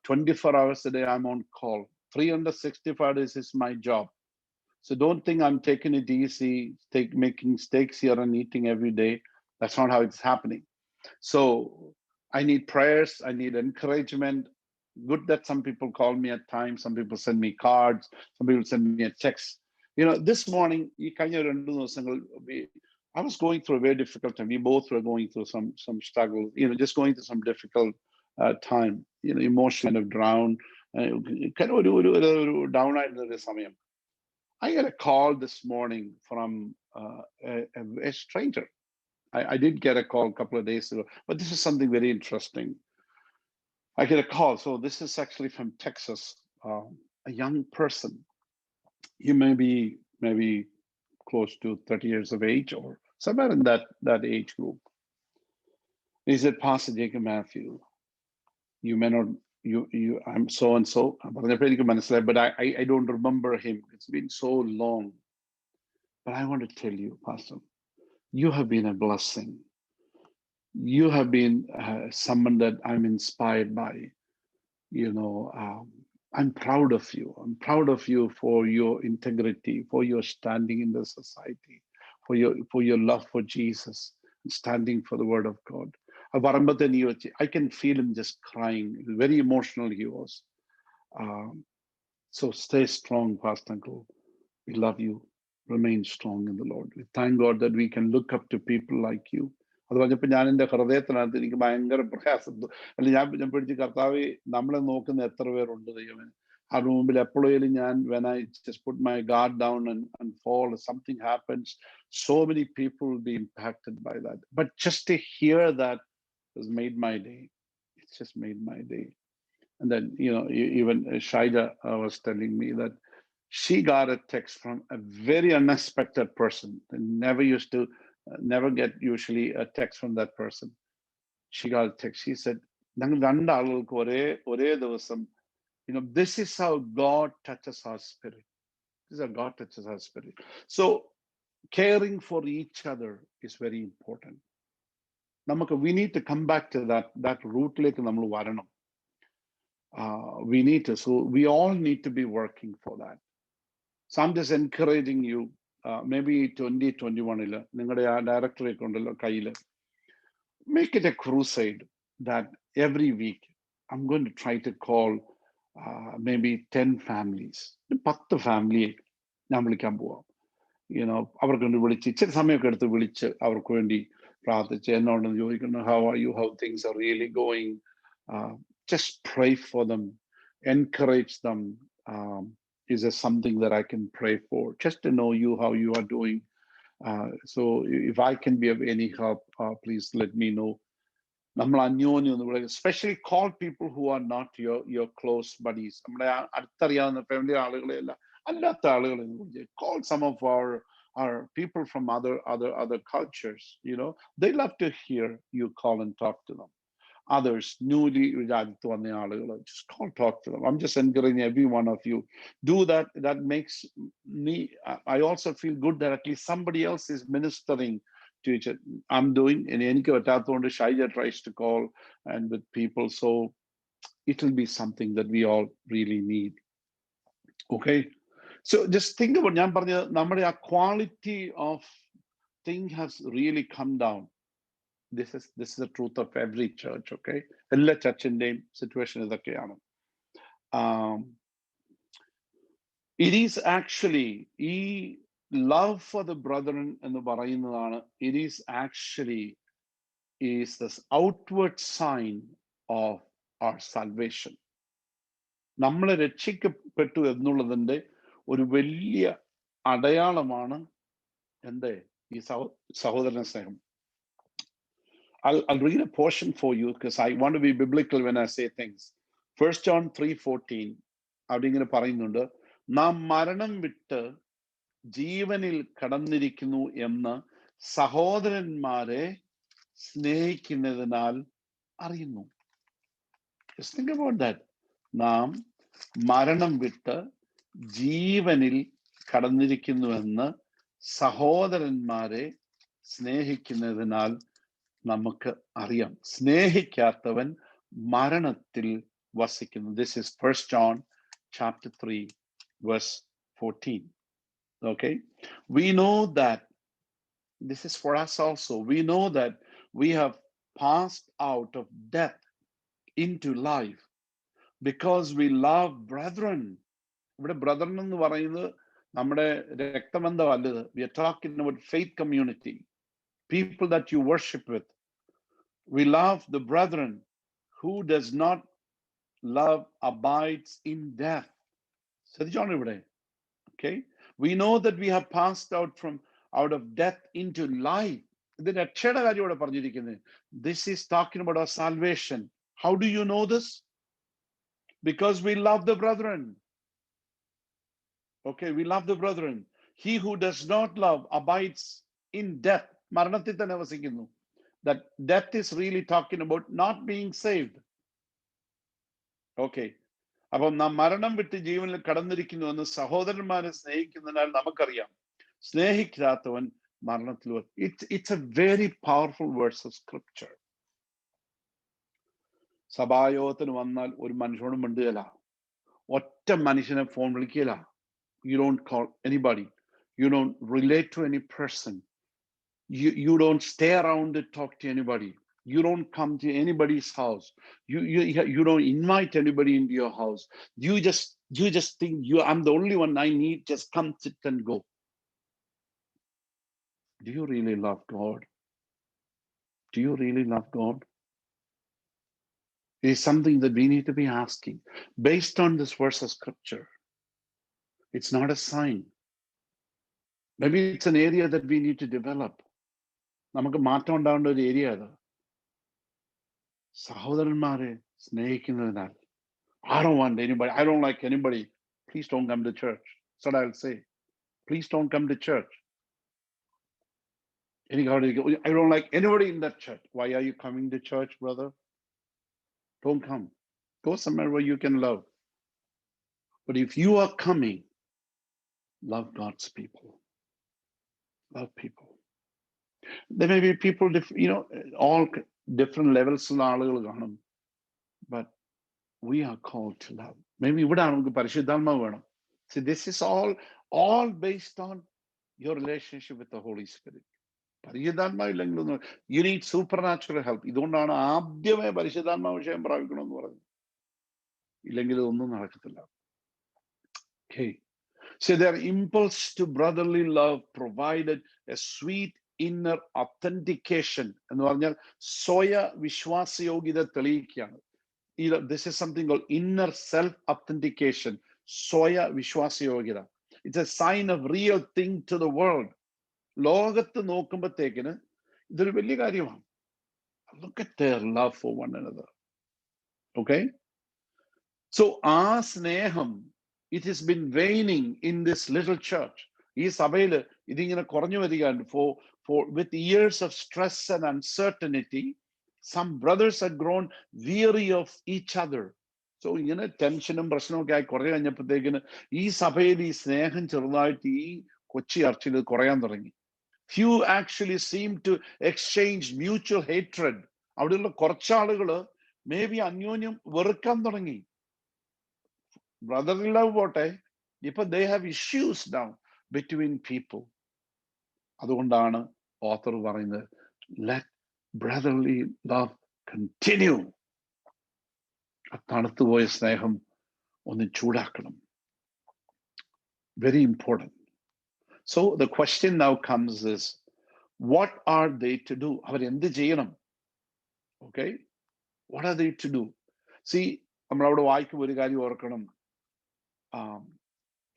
24 hours a day I'm on call. 365 days is my job. So don't think I'm taking it easy, making steaks here and eating every day. That's not how it's happening. So I need prayers, I need encouragement. Good that some people call me at times, some people send me cards, some people send me a text. This morning, I was going through a very difficult time. We both were going through some struggle, just going through some difficult time, emotional kind of drown. Kind of down at the I got a call this morning from a stranger. I did get a call a couple of days ago, but this is something very interesting. I get a call. So this is actually from Texas, a young person. He may be maybe close to 30 years of age or somewhere in that age group. He said, Pastor Jacob Matthew, you may not, I'm so and so, but I don't remember him. It's been so long. But I want to tell you, Pastor, you have been a blessing. You have been someone that I'm inspired by. I'm proud of you. I'm proud of you for your integrity, for your standing in the society, for your love for Jesus, standing for the word of God. I can feel him just crying. Very emotional he was. So stay strong, Pastor Uncle. We love you. Remain strong in the Lord. We thank God that we can look up to people like you. അത് പറഞ്ഞപ്പോൾ ഞാൻ എൻ്റെ ഹൃദയത്തിനകത്ത് എനിക്ക് ഭയങ്കര പ്രയാസം. അല്ല ഞാൻ പിടിച്ച് കർത്താവെ നമ്മളെ നോക്കുന്ന എത്ര പേരുണ്ട് ദൈവമേ. അതിന് മുമ്പിൽ എപ്പോഴേലും ഞാൻ when I just put my guard down and fall, something happens, so many people will be impacted by that. But just to hear that has made my day. It's just made my day. And then, even Shaida was telling me that she got a text from a very unexpected person. They never get usually a text from that person. She got a text. She said, this is how God touches our spirit. This is how God touches our spirit. So caring for each other is very important. We need to come back to that root like we need to. So we all need to be working for that. So I'm just encouraging you, maybe 2021, directory, make it a crusade that every week I'm going to try to call maybe 10 families, 10 family, അവർക്ക് വേണ്ടി വിളിച്ച് ഇച്ചിരി സമയമൊക്കെ എടുത്ത് വിളിച്ച് അവർക്ക് വേണ്ടി പ്രാർത്ഥിച്ച് എന്നോടൊന്ന് ചോദിക്കുന്നു, how are you, how things are really going, just pray for them, encourage them. Is there something that I can pray for, just to know you, how you are doing? So if I can be of any help, please let me know. Especially call people who are not your close buddies. Call some of our people from other cultures. They love to hear you call and talk to them. Others, newly just call, talk to them. I'm just encouraging every one of you. Do that. That makes me, I also feel good that at least somebody else is ministering to each other. I'm doing, and Shaija tries to call and with people. So it will be something that we all really need. Okay. So just think about our quality of thing has really come down. This is the truth of every church, okay? Every church in the situation is okay. It is actually love for the brethren and the Barayana. It is actually this outward sign of our salvation. നമ്മളെ രക്ഷിക്കപ്പെട്ടു എന്നുള്ളതിന്റെ ഒരു വലിയ അടയാളമാണ് എന്തേ ഈ സഹോദരന സ്നേഹം. I'll read a portion for you because I want to be biblical when I say things. 1 John 3:14. അവിടെ ഇങ്ങനെ പറയുന്നുണ്ട്, നാം മരണം വിട്ട് ജീവനിൽ കടന്നിരിക്കുന്നു എന്ന് സഹോദരന്മാരെ സ്നേഹിക്കുന്നതിനാൽ അറിയുന്നു. Just think about that. നാം മരണം വിട്ട് ജീവനിൽ കടന്നിരിക്കുന്നുവെന്ന് സഹോദരന്മാരെ സ്നേഹിക്കുന്നതിനാൽ നമുക്ക് അറിയാം. സ്നേഹിക്കാത്തവൻ മരണത്തിൽ വസിക്കുന്നു. This is 1 John chapter 3, verse 14. Okay, we know that this is for us also. We know that we have passed out of death into life because we love brethren. ഇവിടെ ബ്രദറൻ എന്ന് പറയുന്നത് നമ്മുടെ രക്തബന്ധമല്ലത്. We are talking about faith community, people that you worship with. We love the brethren. Who does not love abides in death. ശ്രദ്ധിച്ചോണം ഇവിടെ. Okay, we know that we have passed out of death into life. ഇത് രക്ഷയുടെ കാര്യം ഇവിടെ പറഞ്ഞിരിക്കുന്നത്. This is talking about our salvation. How do you know this? Because we love the brethren. Okay, we love the brethren. He who does not love abides in death. മരണത്തിൽ തന്നെ വസിക്കുന്നു. That death is really talking about not being saved. Okay, അപ്പം നാം മരണം വിട്ട് ജീവനിൽ കടന്നിരിക്കുന്നു എന്ന് സഹോദരന്മാരെ സ്നേഹിക്കുന്നതിനാൽ നമുക്കറിയാം. സ്നേഹിക്കാത്തവൻ മരണത്തിൽ. It's a very powerful verse of scripture. സഭായോഗത്തിന് വന്നാൽ ഒരു മനുഷ്യനോട് മിണ്ടുകയില്ല. ഒറ്റ മനുഷ്യനെ phone വിളിക്കുകയില്ല. You don't call anybody. You don't relate to any person. You don't stay around to talk to anybody. You don't come to anybody's house. You don't invite anybody into your house. You just think I'm the only one I need. Just come, sit and go. Do you really love God? Do you really love God? It is something that we need to be asking based on this verse of scripture. It's not a sign. Maybe it's an area that we need to develop. നമുക്ക് മാറ്റം ഉണ്ടാവേണ്ട ഒരു area അത്. സഹോദരന്മാരെ സ്നേഹിക്കുന്നതിനാൽ. I don't want anybody. I don't like anybody. Please don't come to church. That's what I'll say. Please don't come to church. I don't like anybody in that church. Why are you coming to church, brother? Don't come. Go somewhere where you can love. But if you are coming, love God's people. Love people. There may be people, all different levels of ആളുകൾ കാണും. But we are called to love. Maybe ഇവിടെ നമുക്ക് പരിശുദ്ധാത്മാവ് വേണം. See, this is all based on your relationship with the Holy Spirit. പരിശുദ്ധാത്മാവ് ഇല്ലെങ്കിലൊന്നും you need supernatural help. ഇതുകൊണ്ടാണ് ആദ്യമേ പരിശുദ്ധാത്മാവ് വിഷയം പ്രാപിക്കണമെന്ന് പറഞ്ഞത്. ഇല്ലെങ്കിൽ ഇതൊന്നും നടക്കത്തില്ല. Okay. So their impulse to brotherly love provided a sweet inner authentication. എന്ന് പറഞ്ഞാൽ സ്വയ വിശ്വാസയോഗ്യത തെളിയിക്കുകയാണ്. This is something called inner self-authentication. സ്വയ വിശ്വാസയോഗ്യത. It's a sign of real thing to the world. ലോകത്ത് നോക്കുമ്പോഴത്തേക്കിന് ഇതൊരു വലിയ കാര്യമാണ്. Look at their love for one another. Okay? So ആ സ്നേഹം, it has been waning in this little church. ഈ സഭയിൽ ഇതിങ്ങനെ കുറഞ്ഞു വരികയാണ്. For with years of stress and uncertainty, some brothers had grown weary of each other. So ഇങ്ങനെ ടെൻഷനും പ്രശ്നവും ഒക്കെ ആയി കുറേ കഴിഞ്ഞപ്പോഴത്തേക്കിന് ഈ സഭയിൽ ഈ സ്നേഹം ചെറുതായിട്ട് ഈ കൊച്ചി ചർച്ചിൽ കുറയാൻ തുടങ്ങി. Few actually seem to exchange mutual hatred. അവിടെയുള്ള കുറച്ചാളുകള് മേ ബി അന്യോന്യം വെറുക്കാൻ തുടങ്ങി. Brotherly love പോട്ടെ, ഇപ്പൊ they have issues now between people. അതുകൊണ്ടാണ് ഓഥർ പറയുന്നത് let brotherly love continue. ആ തണുത്തുപോയ സ്നേഹം ഒന്ന് ചൂടാക്കണം. Very important. So the question now comes is, what are they to do? അവർ എന്ത് ചെയ്യണം? Okay, what are they to do? See, നമ്മളവിടെ വായിക്കുമ്പോൾ ഒരു കാര്യം ഓർക്കണം.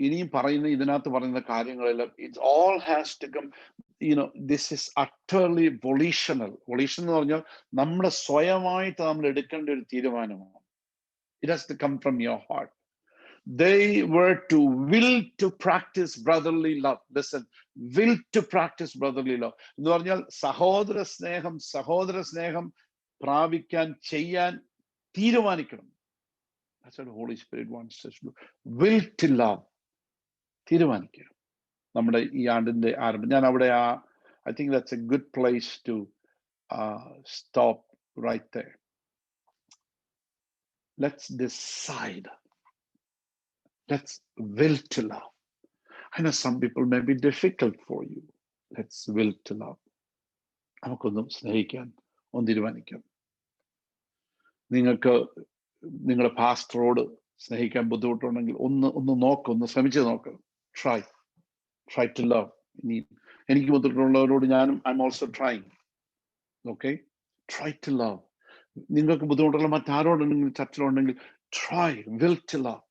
ഇനിയും പറയുന്ന ഇതിനകത്ത് പറയുന്ന കാര്യങ്ങളെല്ലാം it all has to come, this is utterly volitional. Volition എന്ന് പറഞ്ഞാൽ നമ്മുടെ സ്വയമായിട്ട് നമ്മൾ എടുക്കേണ്ട ഒരു തീരുമാനമാണ്. It has to come from your heart. They were to will to practice brotherly love. Listen, will to practice brotherly love. എന്ന് പറഞ്ഞാൽ സഹോദര സ്നേഹം പ്രാപിക്കാൻ ചെയ്യാൻ തീരുമാനിക്കണം. That's what the Holy Spirit wants us to do. Will to love. തീരുമാനിക്കുക. നമ്മുടെ ഈ ആണ്ടിന്റെ ആരംഭം ഞാൻ അവിടെ I think that's a good place to stop right there. Let's decide Let's will to love. I know some people may be difficult for you. Let's will to love. നമുക്കൊന്നും സ്നേഹിക്കാൻ ഒന്ന് തീരുമാനിക്കാം. നിങ്ങൾക്ക് നിങ്ങളുടെ പാസ്റ്ററോട് സ്നേഹിക്കാൻ ബുദ്ധിമുട്ടുണ്ടെങ്കിൽ ഒന്ന് നോക്ക്, ഒന്ന് ശ്രമിച്ച് നോക്ക്. Try to love. ഇനി എനിക്ക് ബുദ്ധിമുട്ടുള്ളവരോട് ഞാനും I am also trying. Okay, try to love. നിങ്ങൾക്ക് ബുദ്ധിമുട്ടുള്ള മറ്റാരോടുണ്ടെങ്കിൽ ചർച്ചിലുണ്ടെങ്കിൽ ട്രൈ വിൽ ടു ലവ്.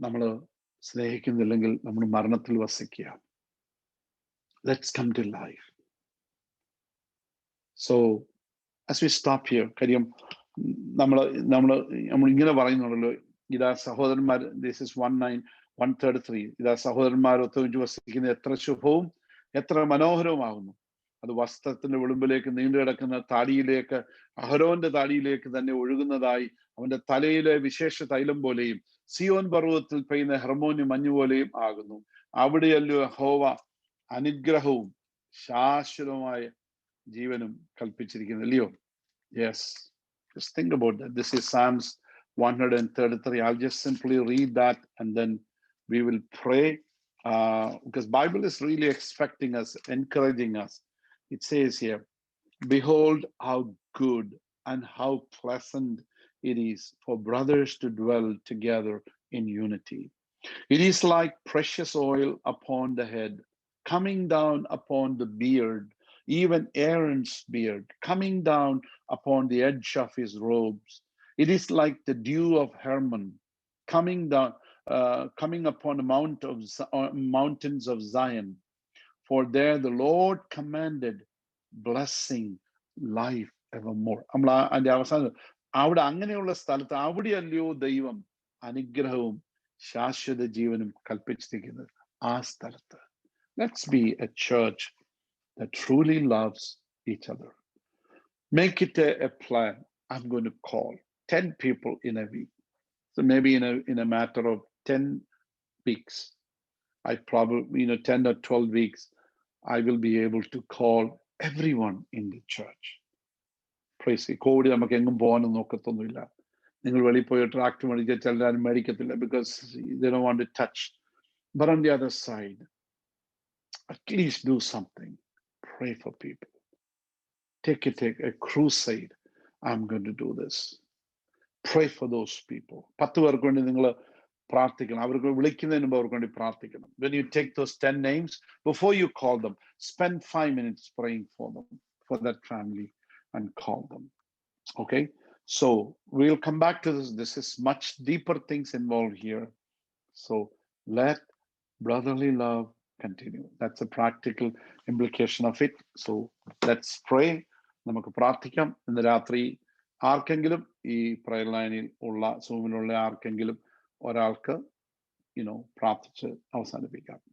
നമ്മൾ സ്നേഹിക്കുന്നില്ലെങ്കിൽ നമ്മൾ മരണത്തിൽ വസിക്കുക. Let's come to life. So as we stop here, കാര്യം നമ്മൾ ഇങ്ങനെ പറയുന്നുണ്ടല്ലോ, ഇതാ സഹോദരന്മാർ, this is 133, ഇതാ സഹോദരന്മാർ ഒത്തൊരുമിച്ച് വസിക്കുന്ന എത്ര ശുഭവും എത്ര മനോഹരവുമാകുന്നു. അത് വസ്ത്രത്തിന്റെ വിളിമ്പിലേക്ക് നീണ്ടു കിടക്കുന്ന താടിയിലേക്ക്, അഹരോന്റെ താടിയിലേക്ക് തന്നെ ഒഴുകുന്നതായി, അവന്റെ തലയിലെ വിശേഷ തൈലം പോലെയും സിയോൻ പർവ്വതത്തിൽ പെയ്യുന്ന ഹെർമോന്യ മഞ്ഞു പോലെയും ആകുന്നു. അവിടെയല്ലോ യഹോവ അനുഗ്രഹവും ശാശ്വതമായ ജീവനും കൽപ്പിച്ചിരിക്കുന്നു, അല്ലയോ? Yes, just think about that. This is Psalms 133. I'll just simply read that and then we will pray, because Bible is really expecting us, encouraging us. It says here, behold how good and how pleasant it is for brothers to dwell together in unity. It is like precious oil upon the head, coming down upon the beard, even Aaron's beard, coming down upon the edge of his robes. It is like the dew of Hermon, coming down, coming upon the mountains of Zion. For there the Lord commanded blessing, life evermore. നമ്മൾ അതിന്റെ അവസാനം അവിടെ അങ്ങനെയുള്ള സ്ഥലത്ത് അവിടെയല്ലയോ ദൈവം അനുഗ്രഹവും ശാശ്വത ജീവനും കൽപ്പിച്ചിരിക്കുന്നത്. ആ സ്ഥലത്ത് let's be a church that truly loves each other. Make it a plan. I'm going to call 10 people in a week. So maybe in a matter of 10 weeks, I probably, 10 or 12 weeks, I will be able to call everyone in the church. Praise God. Covid നമുക്ക് എങ്ങും പോകാനും നോക്കത്തൊന്നുമില്ല. നിങ്ങൾ വെളിയിൽ പോയി tract മേടിച്ചാൽ ചിലരാരും മേടിക്കത്തില്ല, because they don't want to touch. But on the other side, at least do something. Pray for people. Take a crusade. I'm going to do this. Pray for those people. 10 പേർക്ക് വേണ്ടി നിങ്ങൾ പ്രാർത്ഥിക്കണം. അവർക്ക് വിളിക്കുന്നതിന് മുമ്പ് അവർക്ക് വേണ്ടി പ്രാർത്ഥിക്കണം. When you take those 10 names, before you call them, spend 5 minutes praying for them, for that family, and call them. Okay? So we'll come back to this. This is much deeper things involved here. So let brotherly love continue. That's a practical implication of it. So let's pray. നമുക്ക് പ്രാർത്ഥിക്കാം. ഇന്ന് രാത്രി ആർക്കെങ്കിലും ഈ prayer ലൈനിൽ ഉള്ള സൂമിലുള്ള ആർക്കെങ്കിലും ഒരാൾക്ക് പ്രാർത്ഥിച്ച് അവസാനിപ്പിക്കാം.